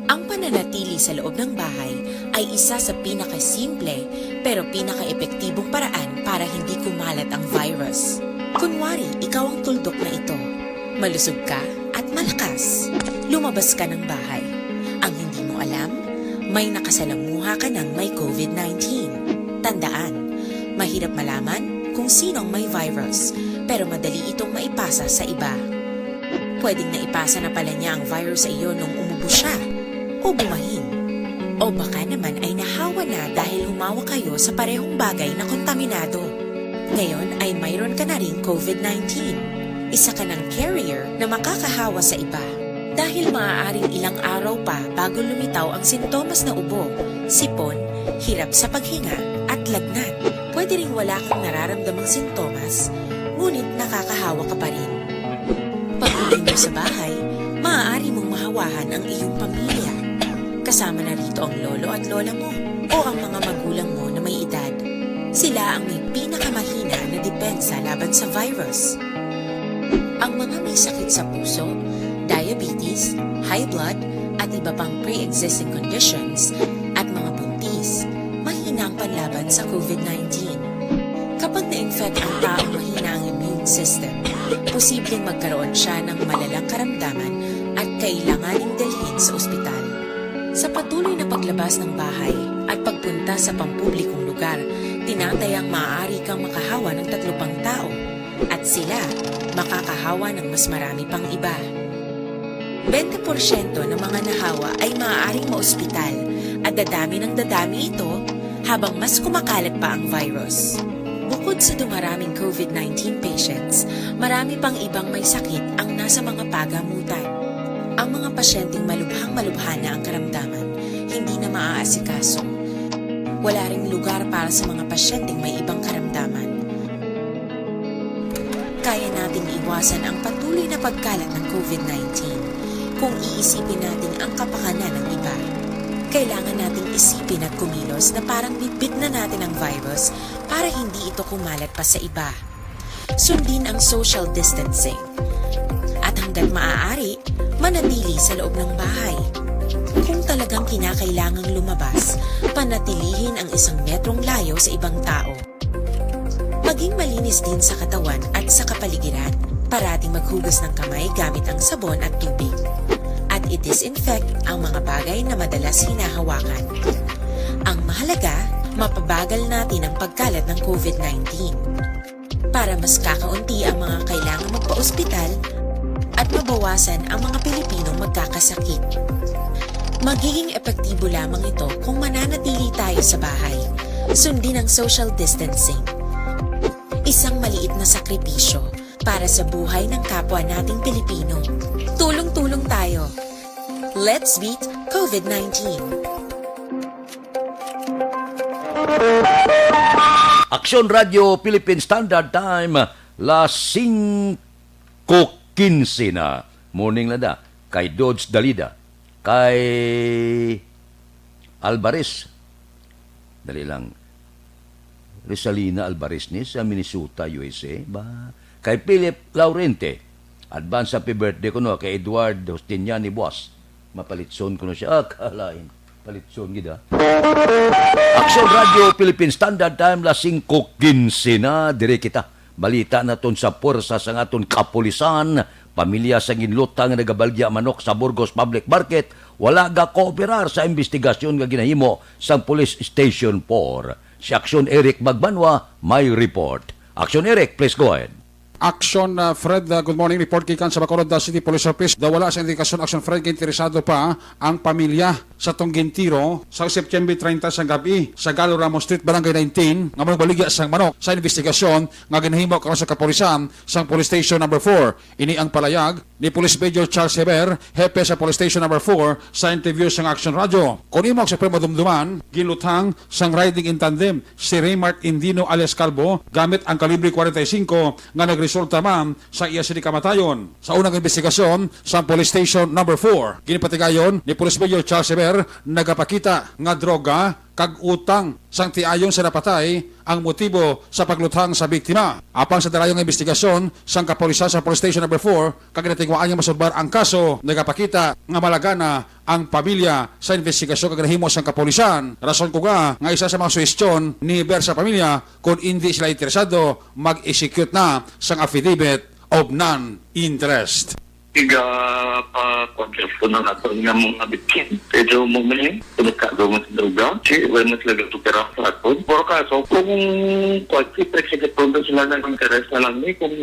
Ang pananatili sa loob ng bahay ay isa sa pinakasimple pero pinaka-epektibong paraan para hindi kumalat ang virus. Kunwari, ikaw ang tuldok na ito. Malusog ka at malakas. Lumabas ka ng bahay. Ang hindi mo alam, may nakasalamuha ka ng may COVID-19. Tandaan, mahirap malaman kung sinong may virus, pero madali itong maipasa sa iba. Pwedeng naipasa na pala niya ang virus sa iyo nung umubo siya, o bumahin. O baka naman ay nahawa na dahil humawa kayo sa parehong bagay na kontaminado. Ngayon ay mayroon ka na ring COVID-19. Isa ka ng carrier na makakahawa sa iba. Dahil maaaring ilang araw pa bago lumitaw ang sintomas na ubo, sipon, hirap sa paghinga at lagnat. Pwede ring wala kang nararamdamang sintomas, ngunit nakakahawa ka pa rin. Pag-uwi mo sa bahay, maaari mong mahawahan ang iyong pamilya. Kasama na rito ang lolo at lola mo o ang mga magulang mo na may edad. Sila ang may pinakamahina na depensa laban sa virus. Ang mga may sakit sa puso, diabetes, high blood, at iba pang pre-existing conditions, at mga buntis, mahina ang panlaban sa COVID-19. Kapag na-infect ang taong mahina ang immune system, posibleng magkaroon siya ng malalang karamdaman at kailanganing dalhin sa ospital. Sa patuloy na paglabas ng bahay at pagpunta sa pampublikong lugar, tinatayang maaari kang makahawa ng 3 pang tao at sila makakahawa ng mas marami pang iba. 20% ng mga nahawa ay maaaring maospital at dadami ng dadami ito habang mas kumakalat pa ang virus. Bukod sa dumaraming COVID-19 patients, marami pang ibang may sakit ang nasa mga pagamutan. Ang mga pasyenteng malubhang-malubha na ang karamdaman, hindi na maaasikaso. Wala ring lugar para sa mga pasyenteng may ibang karamdaman. Kaya nating iwasan ang patuloy na pagkalat ng COVID-19 kung iisipin natin ang kapakanan ng iba. Kailangan nating isipin at kumilos na parang bitbit na natin ang virus para hindi ito kumalat pa sa iba. Sundin ang social distancing. At hanggat maaari, manatili sa loob ng bahay. Kung talagang kinakailangang lumabas, panatilihin ang 1 metrong layo sa ibang tao. Maging malinis din sa katawan at sa kapaligiran. Parating maghugas ng kamay gamit ang sabon at tubig. At i-disinfect ang mga bagay na madalas hinahawakan. Ang mahalaga, mapabagal natin ang pagkalat ng COVID-19. Para mas kakaunti ang mga kailangang magpa-ospital at mabawasan ang mga Pilipinong magkakasakit. Magiging epektibo lamang ito kung mananatili tayo sa bahay. Sundin ang social distancing. Isang maliit na sakripisyo para sa buhay ng kapwa nating Pilipino. Tulong-tulong tayo. Let's beat COVID-19. Aksyon Radio Philippine Standard Time, las 5:15 na. Morning na kay Dodge Dalida, kay Alvarez. Dali lang. Rizalina Alvarez ni sa Minnesota, USA. Kay Philip Laurente, Advance happy birthday ko no kay Edward Justinian ni Boss. Mapalitson ko no siya. Kalain. Palitson gida. Action Radio Philippine Standard Time la 5:15 na dire kita. Balita naton sa puwersa sa aton kapulisan, pamilya sa ginlutang nga nagabalya manok sa Burgos Public Market, wala ga kooperar sa investigasyon nga ginahimo sa Police Station 4. Si Action Eric Magbanwa may report. Action Eric, please go ahead. Action Fred, good morning. Report kikan sa Bacolod City Police Office. Wala sa indikasyon Action Fred, interesado pa ang pamilya sa Tunggintiro sa September 30 sa gabi sa Galo Ramos Street, Barangay 19 nga baligya sang manok sa investigasyon nga ginahimo karon sa kapulisan sa Police Station number 4. Ini ang palayag ni Police Major Charles Heber, hepe sa Police Station number 4 sa interview sa Action Radio. Kung imo sa Supremo Dumduman, ginluthang sang riding in tandem si Raymart Indino alias Calvo gamit ang kalibre 45 nga nagresulta man sa iya sini kamatayon. Sa unang investigasyon sa Police Station number 4, ginipatigayon ni Police Major Charles Heber nagapakita nga droga kag utang sang tiayon sa napatay ang motibo sa pagluthang sa biktima. Apang sa darayong investigasyon sang kapulisan sa Police Station number 4, kag natingwaan nga masulbar ang kaso, nagapakita nga malagana ang pamilya sa investigasyon kag nahimo sang kapulisan. Rason ko nga isa sa mga suhestyon ni Heber sa pamilya kung hindi sila interesado mag-execute na sang affidavit of non-interest. Tiga pa-contract ko na nato nga mga bitkin. Pero mo mali, pinagkagaw mo sa droga. Si wala mo sila gatupira sa ato. Pero kaso, kung pag-execute po sila ng interest na lang kung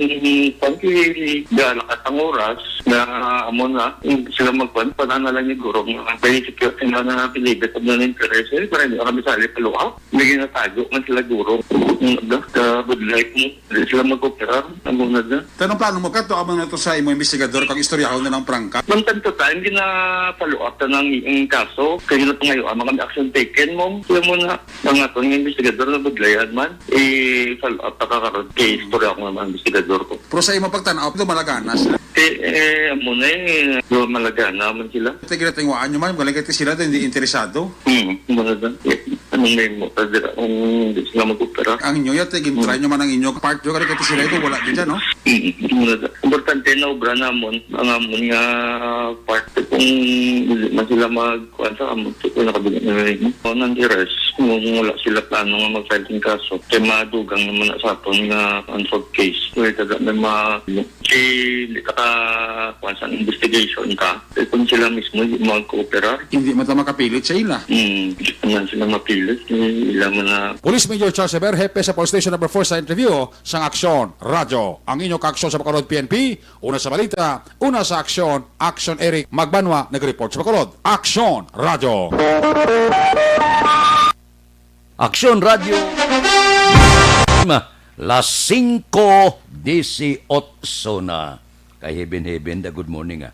pag-galakat ang oras na amo na, sila magpan na lang yung guro. Pag-execute sila na pinibit of non-interest. Para hindi kami sali paluha. May ginatago man sila guro. Good life mo. Sila mag-opera. Amo na na. Tanong plano mo ka to abang na to sa imo investigador kag istoryahon na ng prangka. Nung tanto time, gina-follow up na ng kaso. Kaya na ito ngayon, ang mga action taken mo. Kaya mo na, ang atong investigador na baglayan man, follow up na kakaroon. Kaya istorya ako naman ang investigador ko. Pero sa imo pagtanaw, ito malagana sila. Amo na malagana man sila. Ito ginatingwaan nyo man, galing kati sila hindi interesado. Malaga. Anong may mo, kadira, kung hindi sila mag-opera. Ang inyo, yate, gintry nyo man ang inyo. Part nyo, galing kati sila ito, wala din dyan, no? Malaga. Importante na obra namon, ang amon nga part kung man sila magkuhan sa amon, kung nakabilang na rin. Nang-iras, kung wala sila plano nga mag-file ng kaso, kaya madugang naman na sa aton nga unsolved case. Kaya taga na hindi kakakuhan sa investigation ka, kung sila mismo mag-cooperar. Hindi man makapilit sa ila. Hindi man sila mapilit. Ila man na... Police Major Charles Heber, hepe sa Police Station number 4 sa interview sa Action Radio. Ang inyong ka-aksyon sa Bacolod PNP, una sa balita, una sa aksyon, Action Eric Magbanwa, nag-report sa Bacolod. Action Radio. Action Radio. Las 5:18 na. Kay Heben, good morning.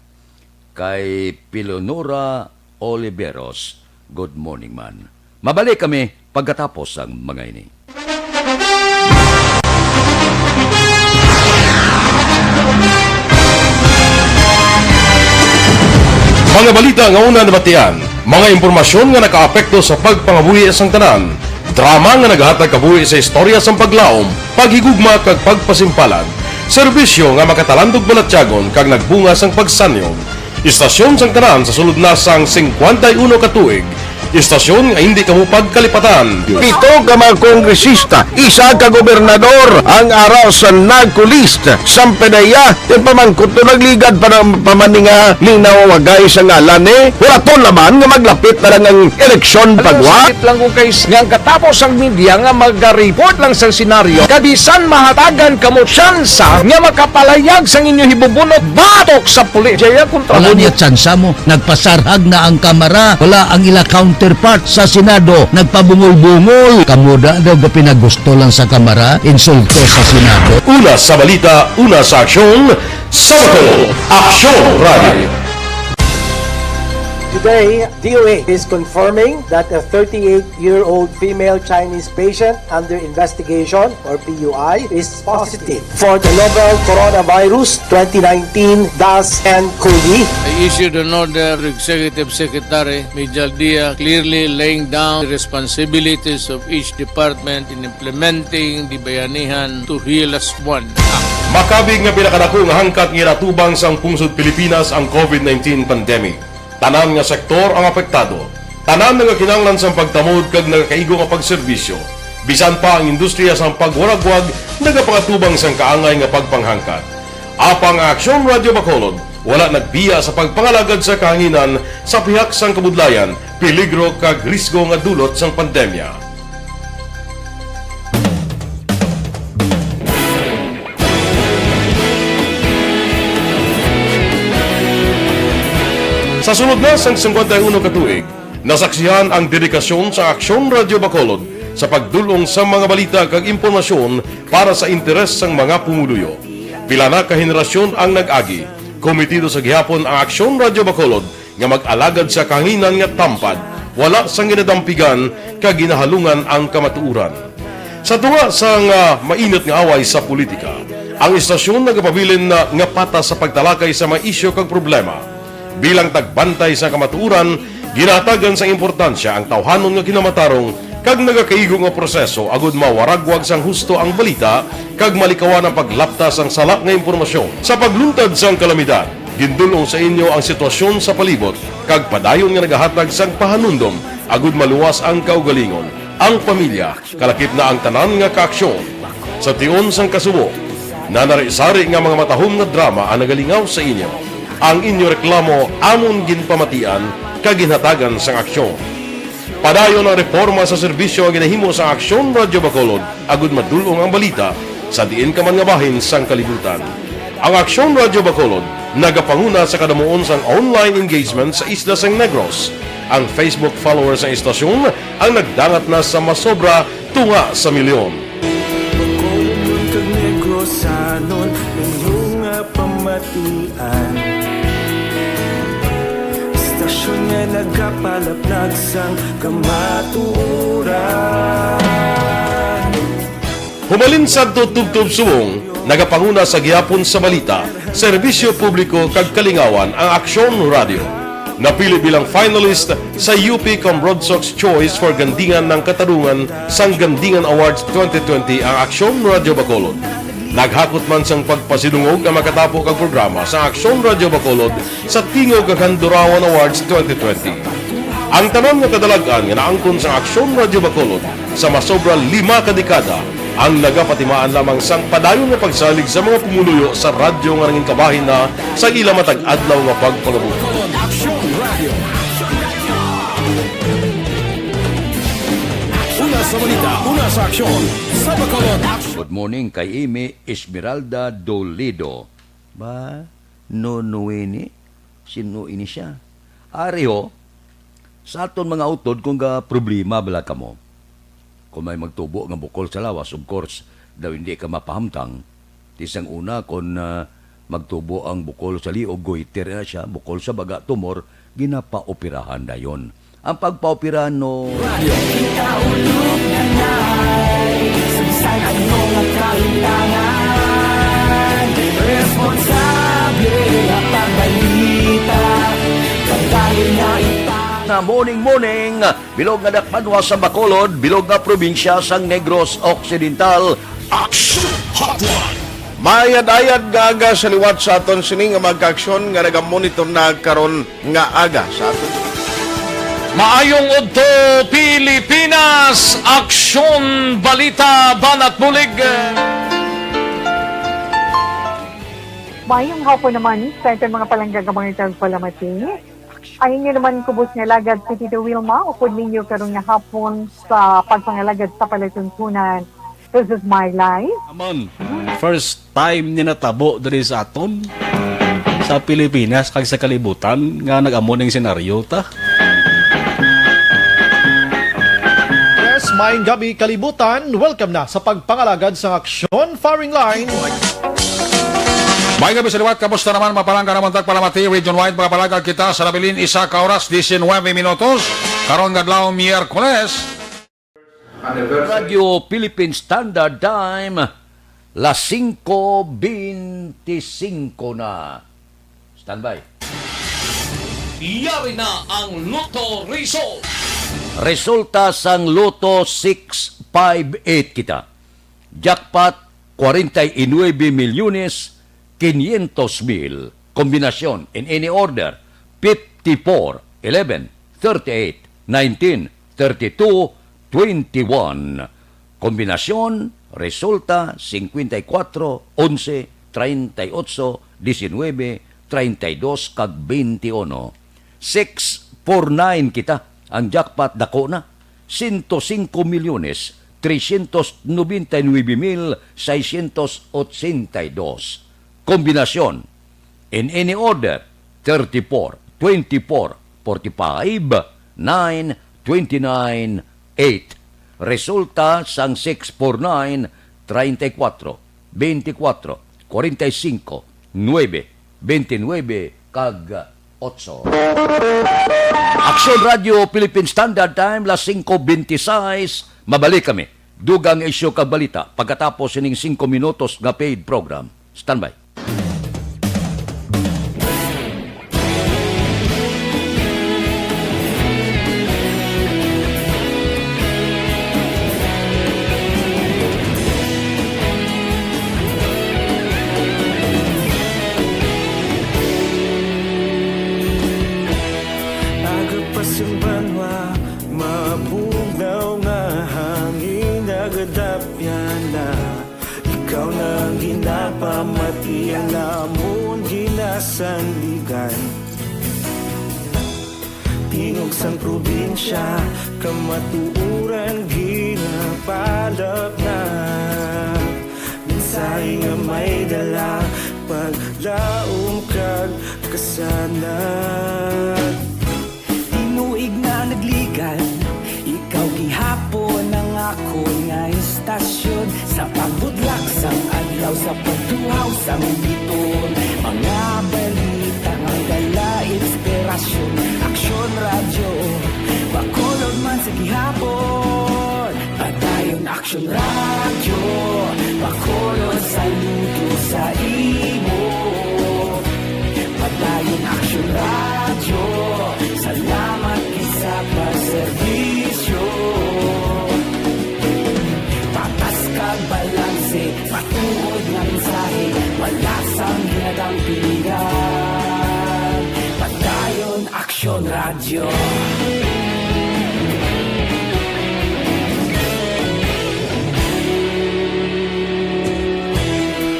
Kay Pilonora Oliveros, good morning man. Mabalik kami pagkatapos ang mga ini. Mga balita nga una nabatian, mga impormasyon nga nakaapekto sa pagpangabuhi sang tanan, drama nga naghatag kabuhi sa istorya sang paglaom, paghigugma kag pagpasimpalan, serbisyo nga makatalandog balatyagon kag nagbunga sang pagsanyog, istasyon sang tanan sa sulod na sang 51 katuig, istasyon nga hindi kamo pagkalipatan. Pito ka mga kongresista, isa ka gobernador, ang araw sa nagkulist, sampedaya, yung pamangkot na nagligad para pamaninga linaw wagay sa ngalan wala to naman nga maglapit na lang ang eleksyon pagwa. Sakit lang kung kays nga katapos ang media nga mag-report lang sa senaryo, kabisan mahatagan kamo tsansa nga makapalayag sang inyo hibubunot batok sa pulis. Jaya kontra Wala niya tsansa mo, nagpasarhag na ang kamera, wala ang ila counterpart sa Senado, nagpabungol-bungol. Kamuda daw ga pinagusto lang sa kamera, insulto sa Senado. Una sa balita, una sa aksyon, sa Bacolod, Action Radio. Today, DOA is confirming that a 38-year-old female Chinese patient under investigation, or PUI, is positive for the novel coronavirus 2019-nCoV. I issued an order to Executive Secretary Major Dia clearly laying down the responsibilities of each department in implementing the Bayanihan to Heal as One Act. Makabig nga pinakadako nga hangkat nga natubang sang pungsod Pilipinas ang COVID-19 pandemic. Tanan nga sektor ang apektado. Tanan nga kinahanglan sang pagtamod kag nagakaigo nga pagserbisyo. Bisan pa ang industriya sang pagwaragwag nagapangatubang sang kaangay nga pagpanghangkat. Apang Aksyon Radio Bacolod wala nagbiya sa pagpangalagad sa kahanginan sa pihak sang kabudlayan, peligro kag risgo nga dulot sang pandemya. Sa sunod na sang 51 katuig, nasaksihan ang dedikasyon sa Aksyon Radio Bacolod sa pagdulong sa mga balita kag impormasyon para sa interes sang mga pumuluyo. Pila na ka henerasyon ang nag-agi, komitido sa gihapon ang Aksyon Radio Bacolod nga mag-alagad sa kahanginan nga tampad, wala sang ginadampigan kag ginahalungan ang kamatuuran. Sa tunga sang mainit nga away sa politika, ang istasyon nagapabilin na nga patas sa pagtalakay sa mga isyu kag problema. Bilang tagbantay sa kamatuuran, ginatagan sa importansya ang tawhanon nga kinamatarong kag nagakaigo nga proseso agud mawaragwag sang husto ang balita kag malikawan ang paglaptas ang sala nga impormasyon. Sa pagluntad sang kalamidad, gindulong sa inyo ang sitwasyon sa palibot kag padayon nga nagahatag sang pahanundom agud maluwas ang kaugalingon. Ang pamilya, kalakip na ang tanan nga kaaksyon. Sa tion sang kasubo, nanari-sari nga mga matahom nga drama ang nagalingaw sa inyo. Ang inyo reklamo amon ginpamatian kag ginhatagan sang aksyon. Padayon ang reforma sa serbisyo ang ginahimo sa Aksyon Radio Bacolod agud madulong ang balita sa diin ka man nga bahin sang kalibutan. Ang Aksyon Radio Bacolod nagapanguna sa kadamuon sang online engagement sa isla sang Negros. Ang Facebook followers sa istasyon ang nagdangat na sa masobra tunga sa milyon. Bacolod kag Negros anon inyong pamatian. Stasyon nga nagapalaplag sang kamatuuran. Humalin sa tutubtub suwong, nagapanguna sa gihapon sa balita, serbisyo publiko kag kalingawan ang Aksyon Radio. Napili bilang finalist sa UP Broadsox Choice for Gandingan ng Katarungan sang Gandingan Awards 2020 ang Aksyon Radio Bacolod. Naghakot man sang pagpasidungog ang makatapo kag programa sa Aksyon Radio Bacolod sa Tingog kag Handurawan Awards 2020. Ang tanan nga kadalagan nga naangkon sa Aksyon Radio Bacolod sa masobra 5 ka dekada ang nagapatimaan lamang sang padayon nga pagsalig sa mga pumuluyo sa radyo nga nangin kabahin na sa ila matag adlaw nga pagpangabuhi. Una sa balita, una sa aksyon, sa Bacolod. Good morning kay Amy Esmeralda Dolido. Ba, nonoeni? Sino ini siya? Ariho, sa aton mga utod kung ga problema bala ka mo. Kung may magtubo nga bukol sa lawas, of course, daw hindi ka mapahamtang. Tisang una, kung magtubo ang bukol sa liog, goiter na siya, bukol sa baga, tumor, ginapaoperahan na yon. Ang pagpaoperahan, no... Ikaulog na na'y sagsay ang mga kalintangan. Responsable ang pagbalita, kagaya na na morning, bilog nga dakpanwa sa Bacolod, bilog nga probinsya sang Negros Occidental. Action Hotline! Mayad-ayad nga aga sa liwat sa aton sining nga magka-aksyon nga nagamonitor na karon nga aga sa aton. Maayong udto Pilipinas, Aksyon Balita Banat Bulig. Maayong hapon naman sa itong mga palanggagamang itang palamati. Ay inyo naman kubos nga lagad si Tito Wilma, upod ninyo karong nga hapon sa pagpangalagad sa palatuntunan. This is my life. Amon, first time ni natabo diri sa aton sa Pilipinas kag sa kalibutan nga nag-amo ning senaryo ta. Yes, maayong gabi kalibutan. Welcome na sa pagpangalagad sa Aksyon Firing Line. May gabi sa liwat, kamusta naman mapalangga naman tagpalamati, region-wide mga palagag kita sa nabilin isa ka oras, 19 minutos, karon gadlaw Miyerkules. Radio Philippine Standard Time, las 5:25 na. Standby. Iyari na ang Lotto Result. Resulta sang Lotto 658 kita. Jackpot 49,500,000. Kombinasyon in any order 54, 11, 38, 19, 32, 21. Kombinasyon, resulta 54, 11, 38, 19, 32 kag 21. 649 kita ang jackpot dako na. 105,399,682. Kombinasyon in any order 34, 24, 45, 9, 29, 8. Resulta sang 649, 34, 24, 45, 9, 29, kag 8. Aksyon Radio Philippine Standard Time, las 5:26. Mabalik kami. Dugang isyu kag balita pagkatapos ining 5 minutos nga paid program. Standby. Pamatian namon ginasandigan tingog sang probinsya kamatuuran ginapalap na mensahe nga may dala paglaom kag kasanag tinuig na nagligan ikaw gihapon ang ako nga istasyon sa pagbudlak sang adlaw sa pagtuhaw sang biton mga balita ang dala inspirasyon aksyon radyo bakolod man sa gihapon padayon aksyon radyo bakolod saludo sa imo padayon aksyon radyo salamat isa pa serbisyo patas kag balanse patuod nga mensahe wala sang hinagang pilihan padayon aksyon radyo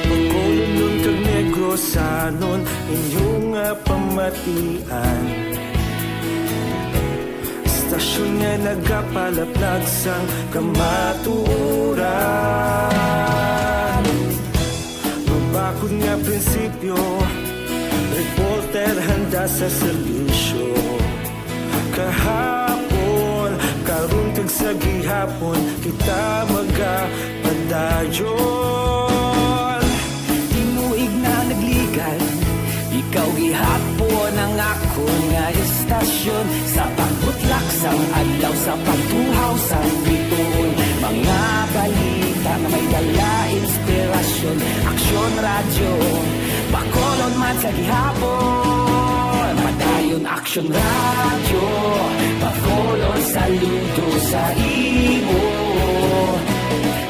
pagkolon nun kag negrosanon inyong pamatian istasyon nga nagapalaplag sang kamatuuran mabakod nga prinsipyo reporter handa sa serbisyo kahapon karon kag sa gihapon kita magapadayon tinuig na nagligan ikaw gihapon ang ako nga istasyon sa pagbutlak sang adlaw sa pagtuhaw sa biton mga balita na may dala inspirasyon aksyon radyo bakolon man sa gihapon padayon aksyon radyo bakolon saludo sa imo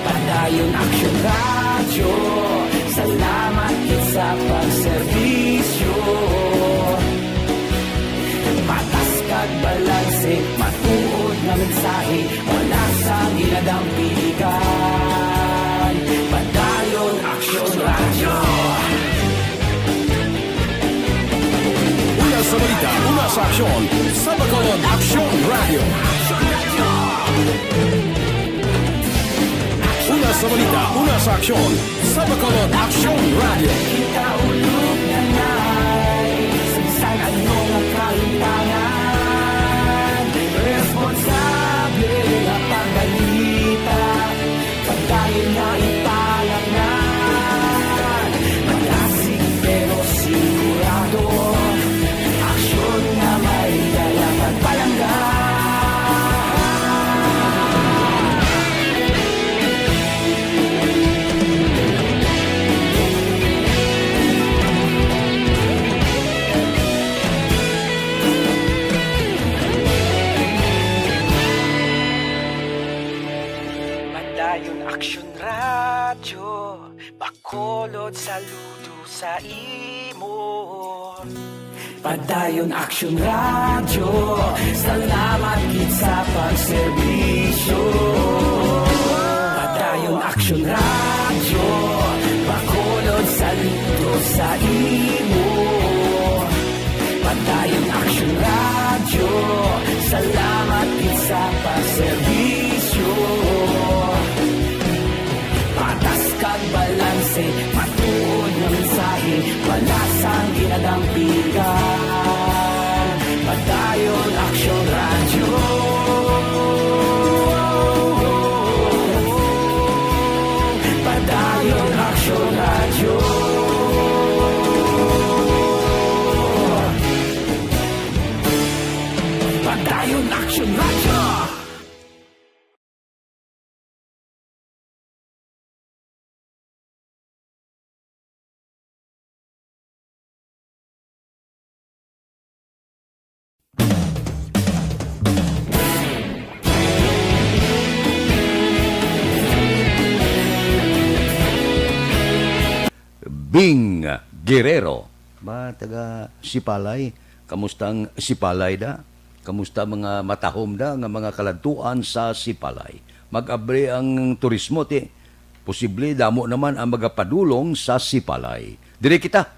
padayon aksyon radyo salamat sa pagserbisyo patas kag balanse matuod na mensahe wala sang ginadang piligan padayon aksyon radyo Una sa balita, una sa aksyon, sa Bacolod Aksyon Radio. Una sa balita, una sa aksyon, sa Bacolod Aksyon Radio. kita ulog na na'y sinsan anong ang kahintangan responsable na pagbalita pagdayon na ipalagnan magasig pero sigurado aksyon na may dala pagpalanggan saludo sa imo. Padayon Action Radio, salamat gid sa pagserbisyo. Padayon Action Radio, Bacolod saludo sa imo. Padayon Action Radio, salamat gid sa pagserbisyo. Patas kag balanse, matuod na mensahe, balasang ginadampigan. Padayon Action Radio. Padayon Action Radio. Padayon Action Radio. Bing Guerrero. Ba, taga Sipalay. Kamustang Sipalay da? Kamusta mga matahom da nga mga kaladtuan sa Sipalay? Mag-abre ang turismo ti. Posible damo naman ang magapadulong sa Sipalay. Dire kita.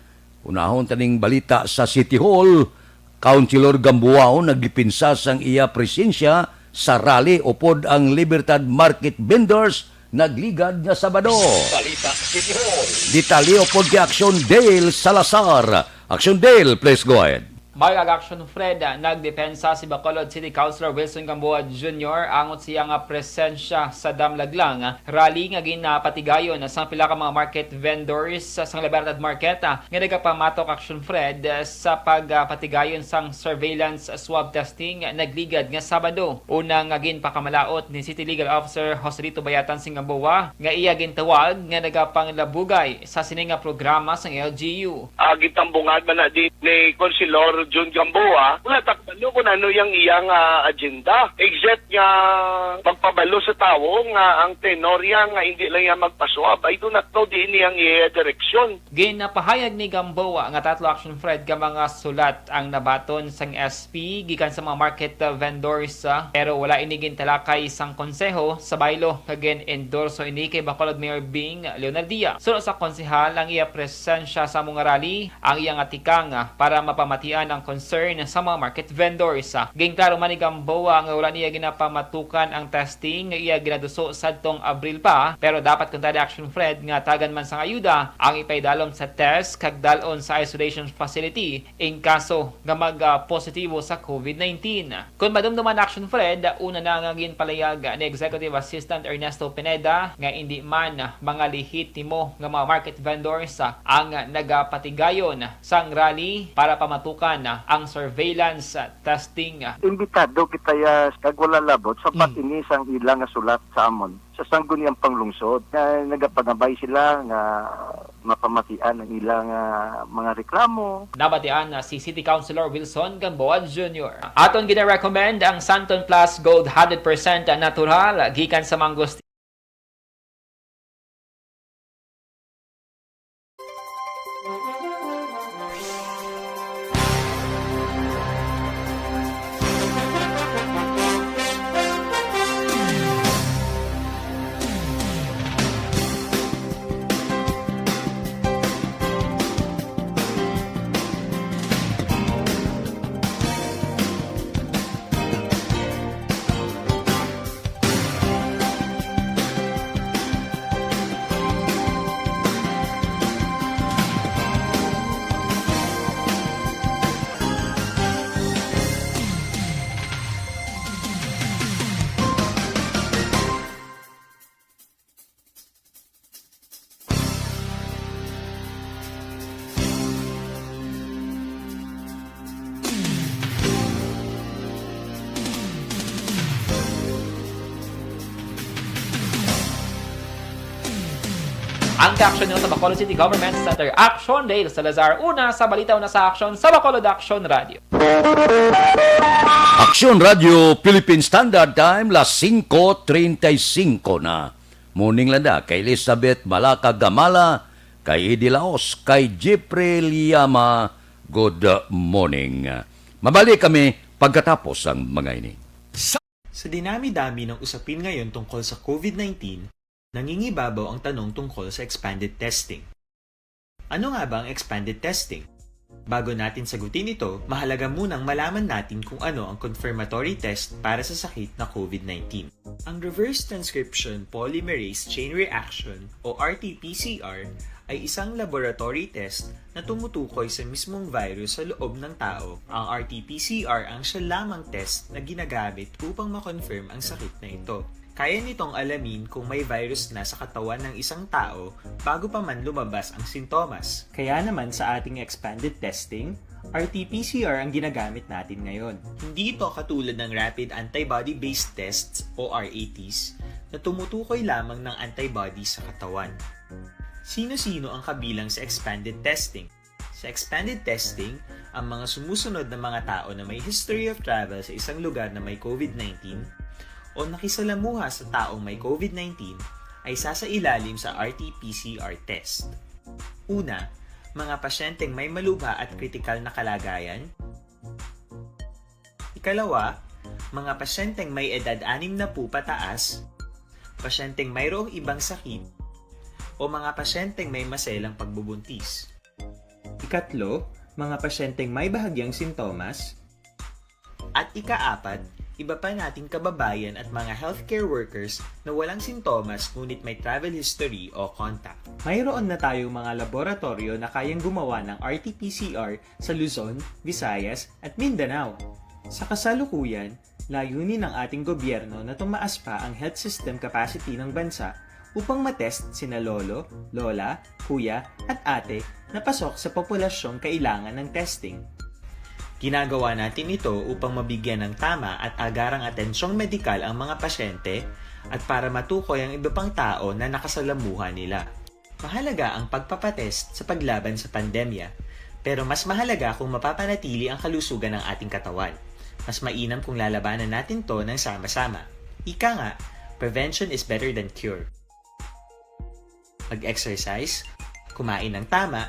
Unahon taning balita sa City Hall. Councilor Gambuao nagipinsa sang iya presensya sa rally upod ang Libertad Market Vendors nagligad nga Sabado. Balita City Hall. Detalye upod kay Action Dale Salazar. Action Dale, please go ahead. Mag-action Fred, nagdepensa si Bacolod City Councilor Wilson Gamboa Jr. angot siya nga presensya sa Damlaglang. Rally nga ginapatigayon sa pila ka mga market vendors sa Libertad Market nga nagapamatok Action Fred sa pagpatigayon sang surveillance swab testing nagligad nga Sabado. Unang nga ginpakamalaot ni City Legal Officer Joselito Bayatan Sing Gamboa nga iya gintawag nga nagapanglabugay sa sininga programa sang LGU. Gitambungan man na di ni Councilor John Gamboa, wala takbalo kung ano yung iyang agenda. Except nga pagpabalo sa tao nga ang tenorya nga hindi lang yan magpaswab. I do not know din niyang direksyon. Ginapahayag ni Gamboa nga tatlo Action Fred ka mga sulat ang nabaton sang SP gikan sa mga market vendors pero wala inigin talakay isang konseho sa baylo kagin endorso ini kay Bacolod Mayor Bing Leonardia. Sunod sa konsehal ang iya presensya sa mga rally ang iyang atikang para mapamatian ang concern sa mga market vendors. Gingklaro man ni Gamboa nga wala niya ginapamatukan ang testing nga iya ginaduso sadtong Abril pa pero dapat kung tadi Action Fred nga tagan man sang ayuda ang ipaydalom sa test kag dalon sa isolation facility in kaso nga mag-positibo sa COVID-19. Kung madumduman Action Fred, una na nga ginpalayag ni Executive Assistant Ernesto Pineda nga hindi man mga lehitimo nga mga market vendors ang nagapatigayon sang rally para pamatukan ang surveillance testing. Imbitado kita ya kag wala labot sa patinis ang ilang nga sulat sa amon sa sangguniang panglungsod na nagapagabay sila nga mapamatian ang ilang mga reklamo. Nabatian si City Councilor Wilson Gamboa Jr. Aton gina-recommend ang Santon Plus Gold 100% natural gikan sa mangosteen. Ang ka-action nyo sa Bacolod City Government Center. Action Dale Salazar. Una sa balita, una sa action sa Bacolod Action Radio. Action Radio Philippine Standard Time, las 5:35 na. Morning landa kay Elizabeth Malaka Gamala, kay Idi Laos, kay Jeffrey Liyama, good morning. Mabalik kami pagkatapos ang mga ini. Sa dinami-dami ng usapin ngayon tungkol sa COVID-19, nangingibabaw ang tanong tungkol sa expanded testing. Ano nga ba ang expanded testing? Bago natin sagutin ito, mahalaga munang malaman natin kung ano ang confirmatory test para sa sakit na COVID-19. Ang reverse transcription polymerase chain reaction o RT-PCR ay isang laboratory test na tumutukoy sa mismong virus sa loob ng tao. Ang RT-PCR ang siya lamang test na ginagamit upang makonfirm ang sakit na ito. Kaya nitong alamin kung may virus na sa katawan ng isang tao bago pa man lumabas ang sintomas. Kaya naman sa ating expanded testing, RT-PCR ang ginagamit natin ngayon. Hindi ito katulad ng Rapid Antibody-Based Tests o RATs na tumutukoy lamang ng antibodies sa katawan. Sino-sino ang kabilang sa expanded testing? Sa expanded testing, ang mga sumusunod na mga tao na may history of travel sa isang lugar na may COVID-19 o nakisalamuha sa taong may COVID-19 ay sasailalim sa RT-PCR test. Una, mga pasyenteng may malubha at kritikal na kalagayan. Ikalawa, mga pasyenteng may edad 60 pataas, pasyenteng mayroong ibang sakit, o mga pasyenteng may maselang pagbubuntis. Ikatlo, mga pasyenteng may bahagyang sintomas. At ikaapat, iba pa nating kababayan at mga healthcare workers na walang sintomas ngunit may travel history o contact. Mayroon na tayong mga laboratorio na kayang gumawa ng RT-PCR sa Luzon, Visayas at Mindanao. Sa kasalukuyan, layunin ng ating gobyerno na tumaas pa ang health system capacity ng bansa upang matest sina lolo, lola, kuya at ate na pasok sa populasyong kailangan ng testing. Ginagawa natin ito upang mabigyan ng tama at agarang atensyong medikal ang mga pasyente at para matukoy ang iba pang tao na nakasalamuha nila. Mahalaga ang pagpapatest sa paglaban sa pandemya, pero mas mahalaga kung mapapanatili ang kalusugan ng ating katawan. Mas mainam kung lalabanan natin to ng sama-sama. Ika nga, prevention is better than cure. Mag-exercise, kumain ng tama,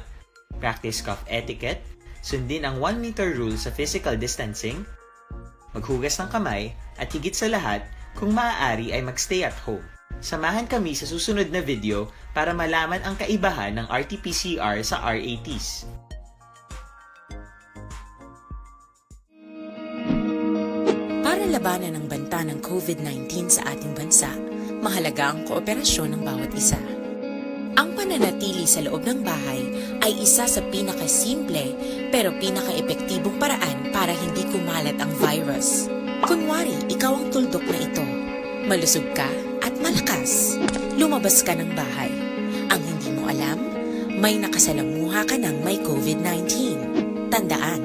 practice cough etiquette, sundin ang 1 meter rule sa physical distancing, maghugas ng kamay, at higit sa lahat, kung maaari ay magstay at home. Samahan kami sa susunod na video para malaman ang kaibahan ng RT-PCR sa RATs. Para labanan ang banta ng COVID-19 sa ating bansa, mahalaga ang kooperasyon ng bawat isa. Ang pananatili sa loob ng bahay ay isa sa pinakasimple pero pinaka-epektibong paraan para hindi kumalat ang virus. Kunwari, ikaw ang tuldok na ito. Malusog ka at malakas. Lumabas ka ng bahay. Ang hindi mo alam, may nakasalamuha ka ng may COVID-19. Tandaan,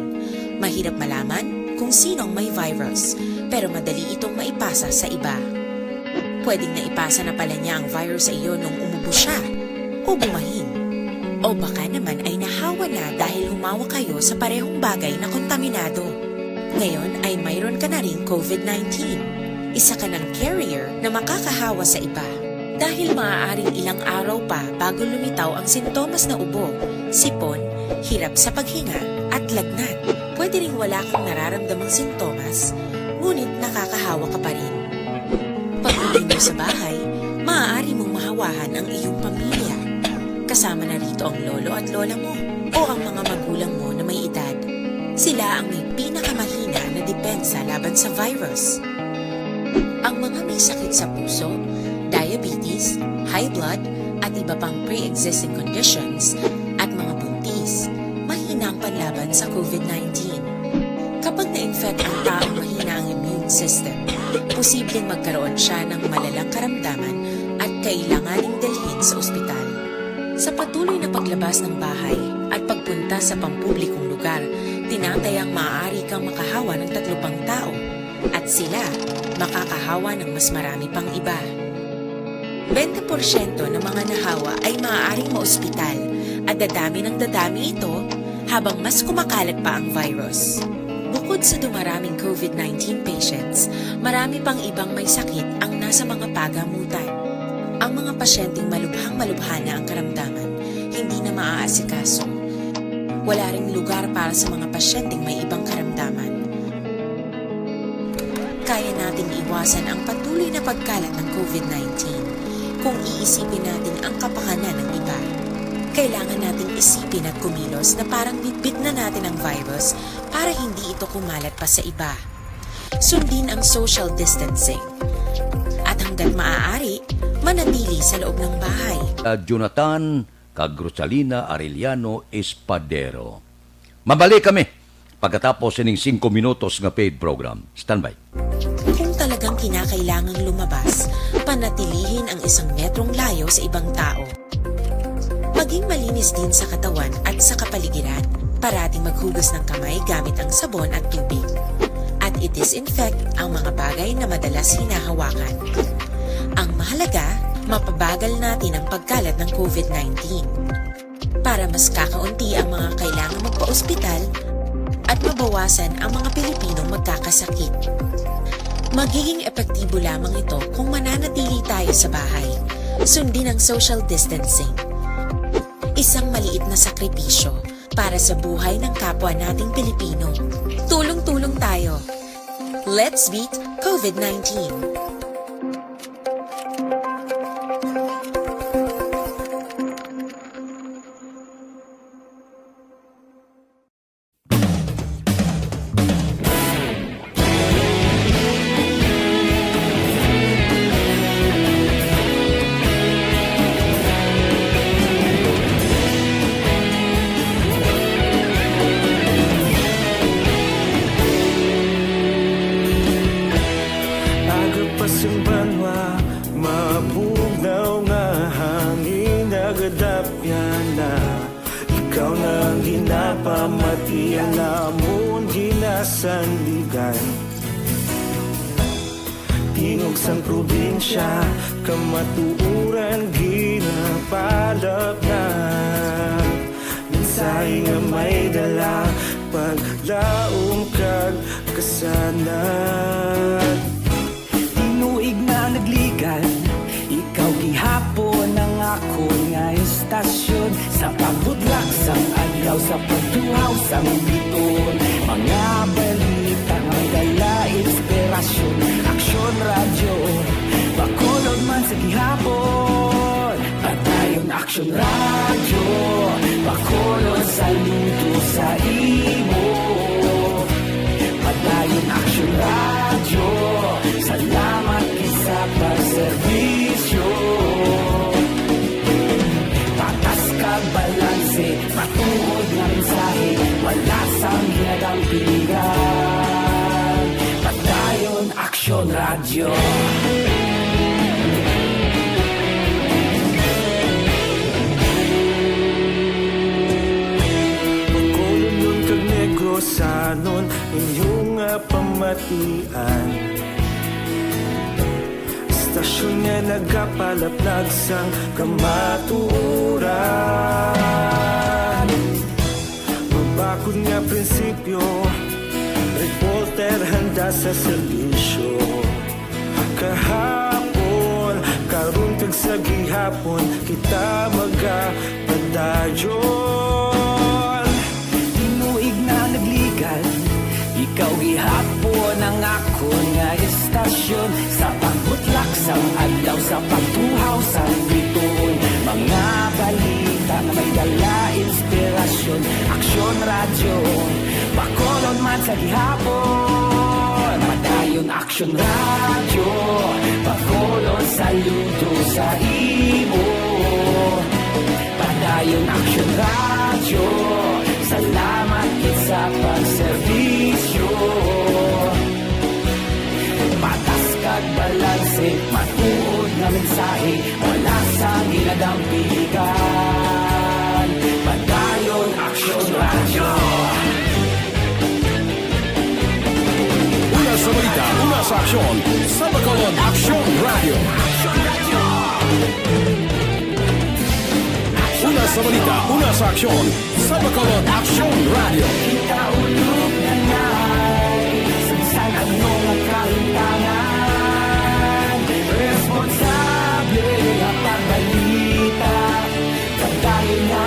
mahirap malaman kung sinong may virus, pero madali itong maipasa sa iba. Pwedeng naipasa na pala niya ang virus sa iyo nung umubo siya o bumahin. O baka naman ay nahawa na dahil humawa kayo sa parehong bagay na kontaminado. Ngayon ay mayroon ka na rin COVID-19. Isa ka ng carrier na makakahawa sa iba. Dahil maaaring ilang araw pa bago lumitaw ang sintomas na ubo, sipon, hirap sa paghinga at lagnat. Pwede ring wala kang nararamdamang sintomas, ngunit nakakahawa ka pa rin. Pag-uwi mo sa bahay, maaari mong mahawahan ang iyong pamilya. Kasama na rito ang lolo at lola mo o ang mga magulang mo na may edad. Sila ang may pinakamahina na depensa laban sa virus. Ang mga may sakit sa puso, diabetes, high blood, at iba pang pre-existing conditions, at mga buntis, mahina ang panlaban sa COVID-19. Kapag na-infect ang taong mahina ang immune system, posibleng magkaroon siya ng malalang karamdaman at kailanganing dalhin sa ospital. Sa patuloy na paglabas ng bahay at pagpunta sa pampublikong lugar, tinatayang maaari kang makahawa ng 3 pang tao at sila makakahawa ng mas marami pang iba. 20% ng mga nahawa ay maaaring maospital at dadami ng dadami ito habang mas kumakalat pa ang virus. Bukod sa dumaraming COVID-19 patients, marami pang ibang may sakit ang nasa mga pagamutan. Ang mga pasyenteng malubhang-malubha na ang karamdaman, hindi na maaasikaso. Wala ring lugar para sa mga pasyenteng may ibang karamdaman. Kaya nating iwasan ang patuloy na pagkalat ng COVID-19 kung iisipin natin ang kapakanan ng iba. Kailangan nating isipin at kumilos na parang bitbit na natin ang virus para hindi ito kumalat pa sa iba. Sundin ang social distancing. At hanggat maaari, manatili sa loob ng bahay. Jonathan kag Rosalina Arellano Espadero. Mabalik kami pagkatapos ining 5 minutos nga paid program. Standby. Kung talagang kinakailangang lumabas, panatilihin ang 1 metrong layo sa ibang tao. Maging malinis din sa katawan at sa kapaligiran. Parating maghugas ng kamay gamit ang sabon at tubig. At i-disinfect ang mga bagay na madalas hinahawakan. Ang mahalaga, mapabagal natin ang pagkalat ng COVID-19 para mas kakaunti ang mga kailangan magpa-ospital at mabawasan ang mga Pilipinong magkakasakit. Magiging epektibo lamang ito kung mananatili tayo sa bahay. Sundin ang social distancing. Isang maliit na sakripisyo para sa buhay ng kapwa nating Pilipino. Tulong-tulong tayo. Let's beat COVID-19. Tingog sang probinsya, kamatuuran ginapalap na. Mensahe nga may dala, paglaom kag kasanat. Tinuig na nagligan, ikaw gihapon ang ako nga istasyon. Sa pagbutlak sang adlaw, sa pagduhaw sang biton. Mga balita nga may dala, inspirasyon. Aksyon radyo, bakolod man sa gihapon. Padayon aksyon radyo, bakolod sa luto sa imo. Padayon aksyon radyo, salamat isa pagserbisyo. Patas kag balanse, matuod nga mensahe, wala sang hinagang piligan. Padayon aksyon radyo. Pagkulong kag negosanon, inyong pamatian. Istasyon nga nagapalaplag sang kamaturan. Mabakod nga prinsipyo, reporter handa sa serbisyo. Kahapon, karun kag sa gihapon, kita magapadayon. Tinuig na nagligan, ikaw gihapon ang ako nga istasyon. Sa pagbutlak sang adlaw, sa pagtuhaw sang biton. Mga balita na may dala, inspirasyon. Aksyon radyo, bakolon man sa gihapon. Padayon aksyon radyo, bakolon saludo sa imo. Padayon aksyon radyo, salamat sa pagserbisyo. Patas kag balanse, matuod nga mensahe, wala sang hinagang piligan. Padayon aksyon radyo. Una sa balita, una sa aksyon, sa Bacolod Aksyon Radio. Una sa balita, una sa aksyon, sa Bacolod Aksyon Radio. Ikaulog na na'y sansan anong ang kahintangan. Responsable ang pagbalita, pagdayon na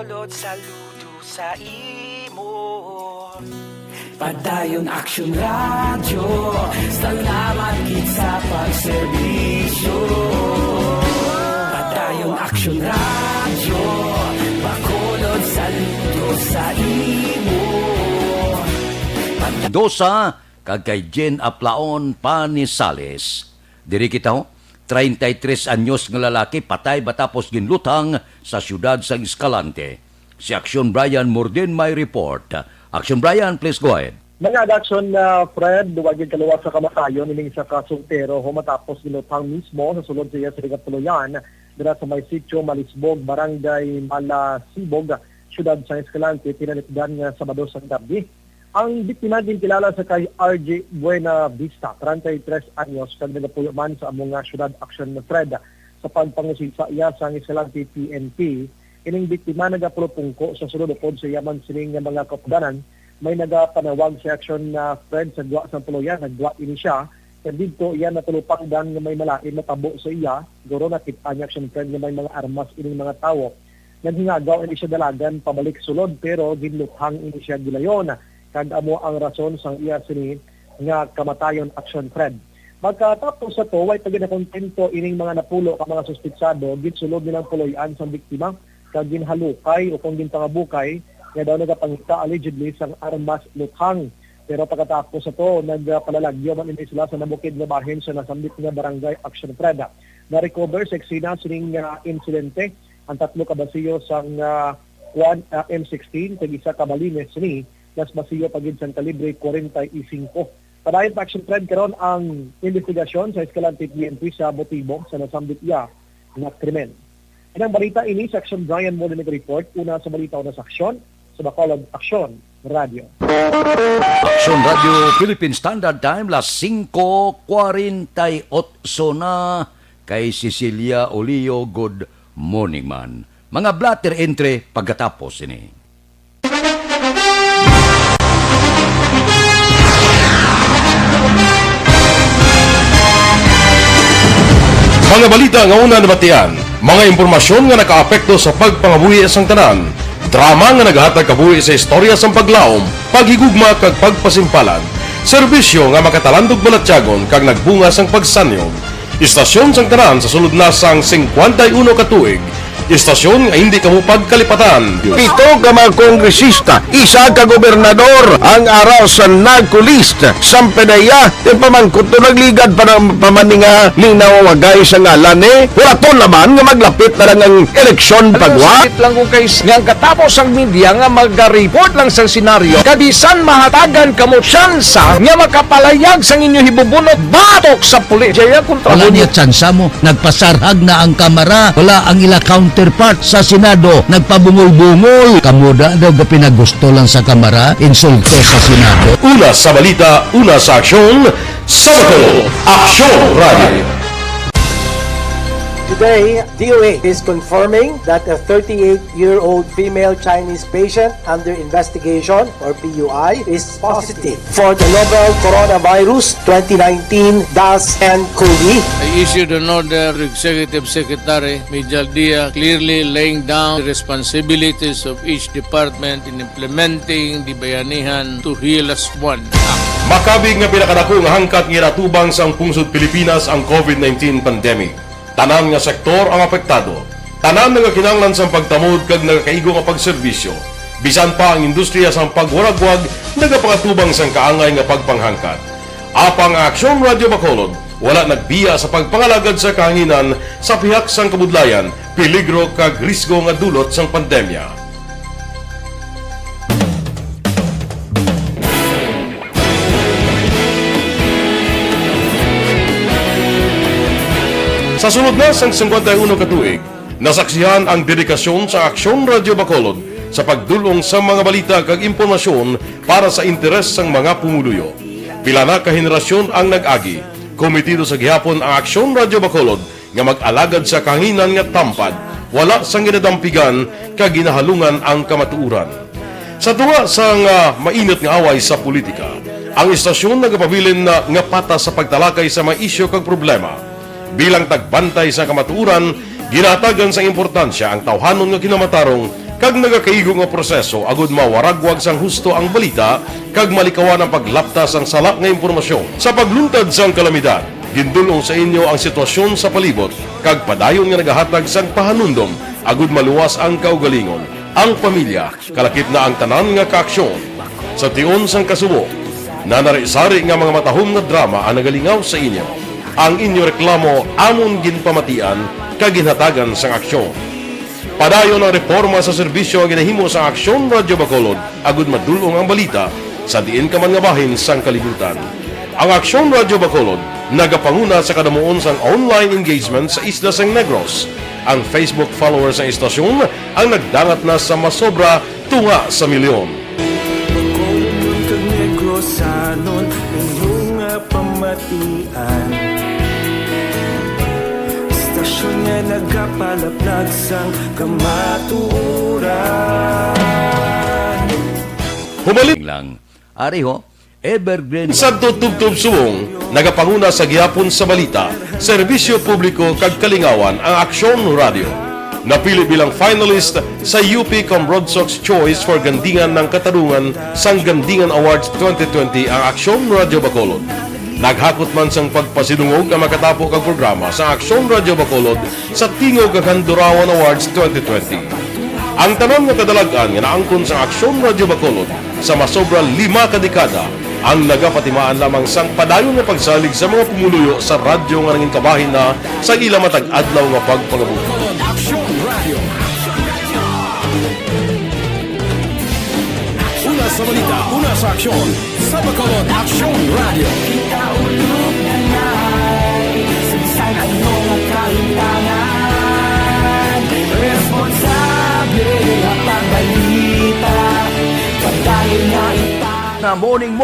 Bacolod, saludo sa imo. Padayon Action Radio, salamat gid sa pagserbisyo. Padayon Action Radio, Bacolod, saludo sa imo. Dosa kag kay Jen Aplaon Panisales. Diri kita 33 anyos nga lalaki patay batapos ginlutang sa siyudad sa Escalante. Si Action Brian Morden may report. Action Brian, please go ahead. Mga action Fred, duwagin kaluwas sa kamatayon ining sa kasultero matapos ginlutang mismo sa sulod siya sa Rigatuluyan dira sa may sitio Malisbog, Barangay Malasibog, siyudad sa Escalante, pinalitdan nga Sabado sa gabi. Ang biktima din kilala sa kay RJ Buena Vista, 33 anyos, kag nagapuyo man sa among syudad Action Fred sa pagpangusig sa iya sa Escalante PNP. Ining biktima nagapulupungko sa sulod upod sa yaman sining mga kapdanan. May nagapanawag sa Action Fred sa duwa sa Tuluyan, nagduwa ini siya. Kag dito iya natulupangdan nga may malain na tabo sa iya, guro nakita niya Action Fred nga may mga armas ining mga tawo. Naghingagaw ini siya dalagan pabalik sulod pero ginluthang ini siya gilayon. Kag amo ang rason sang iya sini nga kamatayon Action Fred. Magkatapos sa to, way pagin na kontento ining mga napulo ka mga suspitsado, gitsulod nilang puloy-an sa biktima, kag ginhalukay o kung gintangabukay, nga daw nagapangita allegedly sang armas luthang. Pero pagkatapos sa to, nagpalalagyo man ini sila sa nabukid nga bahin sa nasambit nga barangay Action Fred. Na-recover sa eksena sining insidente, ang 3 kabasiyo sang M16, kag isa kabalines ni nas masiyo pagid sang kalibre 45. Padayon pa Action Fred karon ang investigasyon sa Escalante PNP sa motibo sa nasambit iya nga krimen. Inang balita ini sa Action Brian Morden report, una sa balita una sa aksyon sa Bacolod Action Radio. Action Radio Philippine Standard Time las 5:48 na kay Cecilia Olio. Good morning man. Mga blatter entry pagkatapos ini. Mga balita nga una nabatian, mga impormasyon nga nakaapekto sa pagpangabuhi sang tanan, drama nga naghatag kabuhi sa istorya sang paglaom, paghigugma kag pagpasimpalan, serbisyo nga makatalandog balatyagon kag nagbunga sang pagsanyog, istasyon sang tanan sa sulod na sang 51 ka tuig, istasyon nga hindi kamupag kalipatan. 7 ka mga kongresista, 1 ka gobernador ang araw sa nagkulist sa PDEA yung pamangkot to nagligad para pamaninga linaw wagay sa ngalan wala to naman nga maglapit na lang ang eleksyon pagwa. Sakit lang kung guys, nga katapos ang media nga mag-report lang sa senaryo, kabisan mahatagan kamo tsansa nga makapalayag sa inyo hibubunot batok sa pulis. Jaya kontra Wala niya tsansa mo, nagpasarhag na ang kamara, wala ang ila counterpart sa Senado, nagpabungol-bungol. Kamuda daw ga pinagusto lang sa kamara, insulto sa Senado. Una sa balita, una sa aksyon, sa Bacolod Action Radio. Today, DOA is confirming that a 38-year-old female Chinese patient under investigation, or PUI, is positive for the novel coronavirus 2019-nCoV. I issued an order to Executive Secretary Mijal Dia clearly laying down the responsibilities of each department in implementing the Bayanihan to Heal as One Act. Makabig nga pinakadako nga hangkat nga natubang sa pungsod Pilipinas ang COVID-19 pandemic. Tanan nga sektor ang apektado. Tanan nga kinahanglan sa pagtamod kag nagakaigo nga pagserbisyo. Bisan pa ang industriya sa pagwaragwag nagapakatubang sang kaangay nga pagpanghangkat. Apang Action Radio Bacolod wala nagbiya sa pagpangalagad sa kahanginan sa pihak sang kabudlayan, peligro kag risgo nga dulot sang pandemya. Sa sunod na sang 51 katuig, nasaksihan ang dedikasyon sa Action Radio Bacolod sa pagdulong sa mga balita kag impormasyon para sa interes sang mga pumuluyo. Pila na ka henerasyon ang nag-agi, komitido sa gihapon ang Action Radio Bacolod nga mag-alagad sa kahanginan nga tampad, wala sang ginadampigan kag ginahalungan ang kamatuuran. Sa tunga sang mainit nga away sa politika, ang istasyon nagapabilin na nga patas sa pagtalakay sa mga isyu kag problema. Bilang tagbantay sa kamatuuran, ginatagan sa importansya ang tawhanon nga kinamatarong kag nagakaigo nga proseso agud mawaragwag sang husto ang balita kag malikawan ang paglaptas ang salak nga impormasyon. Sa pagluntad sang kalamidad, gindulong sa inyo ang sitwasyon sa palibot kag padayon nga nagahatag sang pahanundom agud maluwas ang kaugalingon. Ang pamilya kalakip na ang tanan nga kaaksyon. Sa tion sang kasubo, nanari-sari nga mga matahom nga drama ang nagalingaw sa inyo. Ang inyo reklamo amon ginpamatian kag ginhatagan sang aksyon. Padayon ang reforma sa serbisyo ang ginahimo sa Aksyon Radyo Bacolod agud madulong ang balita sa diin ka man nga bahin sang kalibutan. Ang Aksyon Radyo Bacolod nagapanguna sa kadamuon sang online engagement sa Isla Sang Negros. Ang Facebook followers sa istasyon ang nagdangat na sa masobra tunga sa milyon. Bacolod kag Negros anon inyong pamatian. Stasyon nga nagapalaplag sang kamatuuran. Humalit lang. Ari ho, Evergreen. Sa tutubtub suwong, nagapanguna sa gihapon sa balita, serbisyo publiko kag kalingawan ang Aksyon Radio. Napili bilang finalist sa UP Comrade Sox Choice for Gandingan ng Katarungan sang Gandingan Awards 2020 ang Aksyon Radio Bacolod. Naghakot man sang pagpasidungog ang makatapo kag programa sa Aksyon Radio Bacolod sa Tingog kag Handurawan Awards 2020. Ang tanan nga kadalagan nga naangkon sa Aksyon Radio Bacolod sa masobra 5 kadekada ang nagapatimaan lamang sang padayon nga pagsalig sa mga pumuluyo sa radyo nga nangin kabahin na sa ila matag adlaw nga pagpangabuhi. Aksyon Radio. Una sa balita, una sa aksyon. Sa Bacolod Aksyon Radio. Ikaulog na na'y Sinsan anong kahintangan. Responsable ang pagbalita. Pagdahil na Na morning,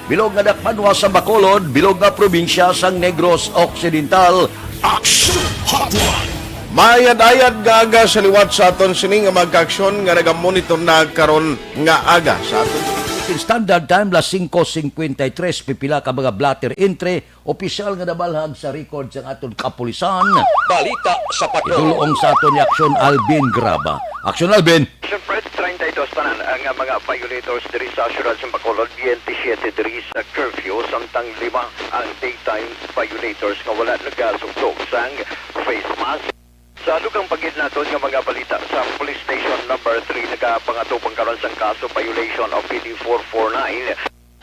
bilog nga dakpanwa sa Bacolod, bilog nga probinsya sang Negros Occidental. Action Hotline. Mayad-ayad nga aga sa liwat sa aton sini nga magkaaksyon nga nagamonitor na karon nga aga sa aton. In standard time, las 5:53, pipila ka mga blatter entry, opisyal nga nabalhag sa record sa aton kapulisan. Balita sa Idulong sa aton ni Aksyon Alvin Graba. Aksyon Alvin. Siyempre, 32 tanan ang mga violators diri sa Syudad sa Bacolod, 27 diri sa curfew, samtang 5 ang daytime violators nga wala nagasugtog sang face mask. Sa lugang pagid naton nga mga balita sa police station number 3 nagapangatubang karon sang kaso violation of PD 449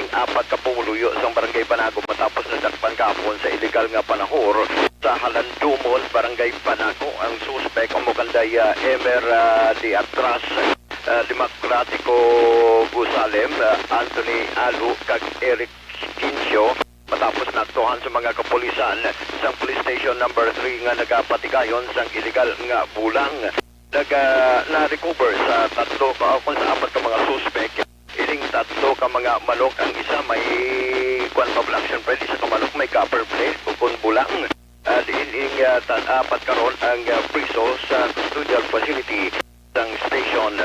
ang 4 ka pumuluyo sa barangay Panago matapos nadakpan kahapon sa illegal nga panahor sa Halandumon, barangay Panago. Ang suspect ang mukanday Emer de Atras, Democratico Gusalem, Anthony Alu kag Eric Quincio. Matapos naktuhan sa mga kapulisan sa police station number 3 nga nagapatigayon sang illegal nga bulang. Na-recover sa 4 ka mga suspect. Iling 3 ka mga manok. Ang isa may quantum action pwede sa kamanok may copper plate kung bulang. Iling 4 karon ang priso sa custodial facility sang station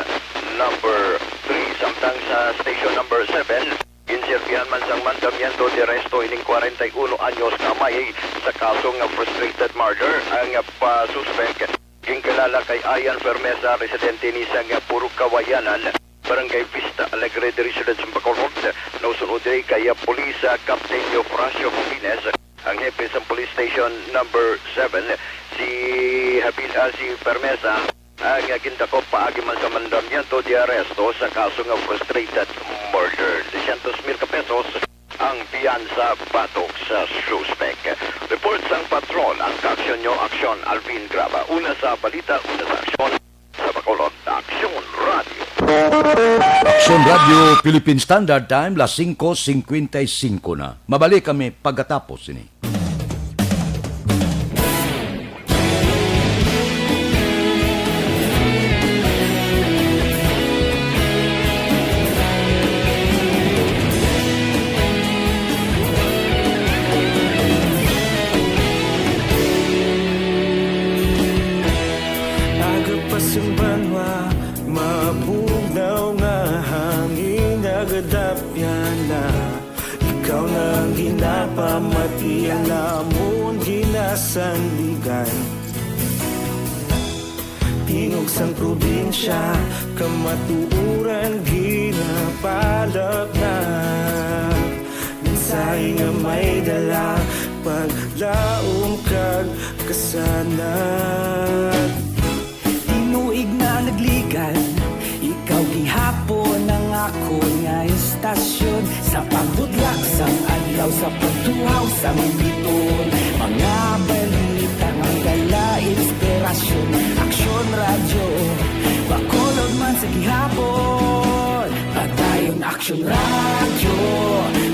number 3. Samtang sa station number 7 inservihan man sang mandamiento de arresto ining 41 anyos na may sa kaso nga frustrated murder. Ang suspect gingkilala kay Ayan Fermesa, residente ni sang Puro Kawayanan, barangay Vista Alegre, residence sa Bacolod. Nausunod rin kay Police Captain Eufrasio Jimenez, ang hepe sa police station number 7, si Fermesa ang gindakop paagi man sa mandamiento de arresto sa kaso nga frustrated murder. 200,000 pesos ang piyansa batok sa suspect. Report sang patrol ang kaaksyon nyo, Aksyon Alvin Graba. Una sa balita, una sa aksyon sa Bacolod, Aksyon Radio. Aksyon Radio, Philippine Standard Time, las 5:55 na. Mabalik kami pagkatapos ini. Pamatian namon ginasandigan tingog sang probinsya, kamatuuran ginapalap na. Minsay nga may dala, paglaom kag kasanat. Tinuig na nagligan, ikaw gihapon ang ako nga istasyon. Sa pagbutlak sang adlaw, sa pagtuhaw sang biton, mga balita nga dala inspirasyon. Aksyon radyo, bakolod man sa gihapon. Padayon aksyon radyo,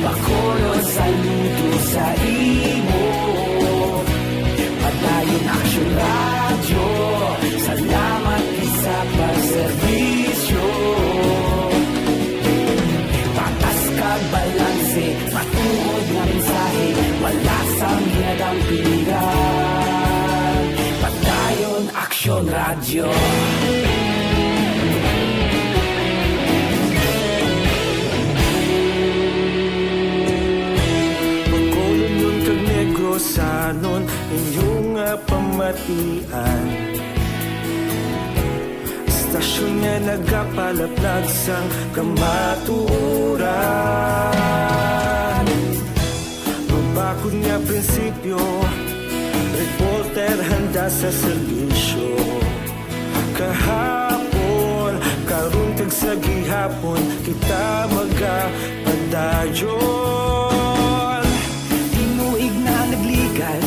bakolod saludo sa imo. Padayon aksyon radyo, salamat isa pagserbisyo. Patas kag balanse, matuod nga mensahe, wala sang ginadampigan. Padayon aksyon radyo. Bacolod nun kag Negrosanon, inyong pamatian. Istasyon nga nagapalaplag sang kamatuuran. Mabakod nga prinsipyo, reporter handa sa serbisyo. Kahapon, karun kag sa gihapon, kita magapadayon. Tinuig na nagligan,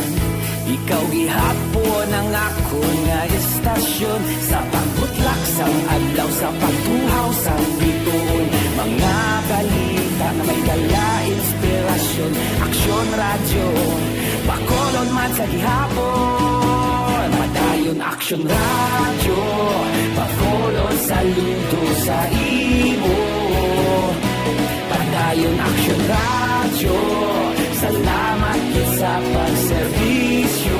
ikaw gihapon ang ako nga istasyon. Sa pagbutlak sang adlaw, sa pagtuhaw sang biton, mga balita na may dala inspirasyon. Aksyon radyo, bakolod man sa gihapon. Padayon aksyon radyo, bakolod saludo sa imo. Padayon aksyon radyo, salamat sa pagserbisyo.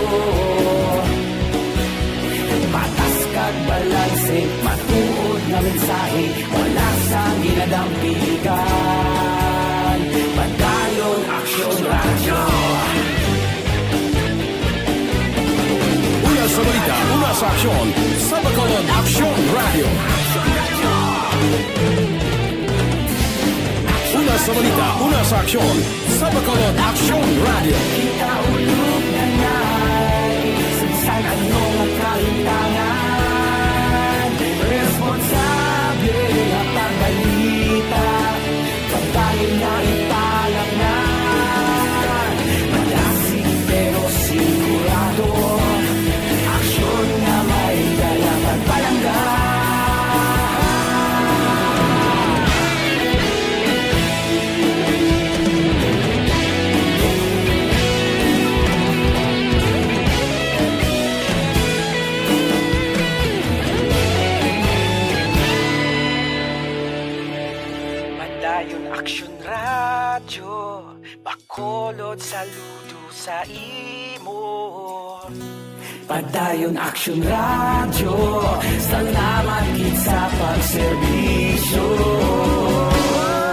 Patas kag balanse, matuod nga mensahe, wala sang ginadampigan. Padayon aksyon radyo. Una sa balita, una sa aksyon, sa Bacolod Aksyon Radio. Una sa balita, una sa aksyon, sa Bacolod Aksyon Radio. Kita ulog na na'y sinsan anong ang kalintangan. Responsable ang pagbalita, pagdahin na italang na. Malasig pero sigurado, aksyon na may dalang pagpalanggan. Padayon aksyon radyo, bakolod saludo sa imo. Padayon aksyon radyo, salamat gid sa pagserbisyo.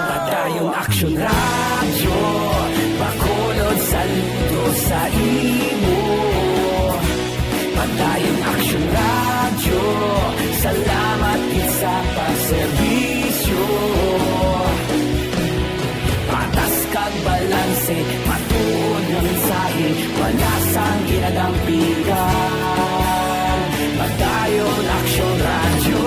Padayon aksyon radyo, bakolod saludo sa imo. Padayon aksyon radyo, salamat gid sa pagserbisyo. Patas kag balanse, matuod nga mensahe, wala sang ginadampigan. Padayon aksyon radyo.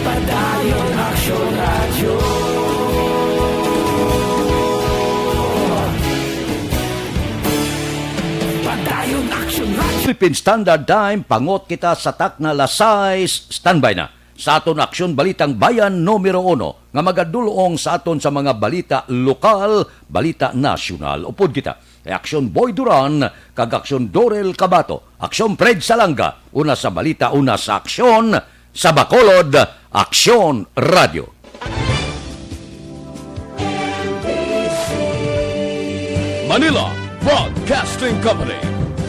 Padayon aksyon radyo. Padayon aksyon radyo. Philippine Standard Time, pangot kita sa takna lasay, standby na. Sa aton aksyon balitang bayan numero 1 nga magadulong sa aton sa mga balita lokal, balita nasyonal. Upod kita. Aksyon Boy Duran, kag aksyon Dorel Cabato, aksyon Fred Salanga, una sa balita, una sa aksyon, sa Bacolod Aksyon Radio. Manila Broadcasting Company.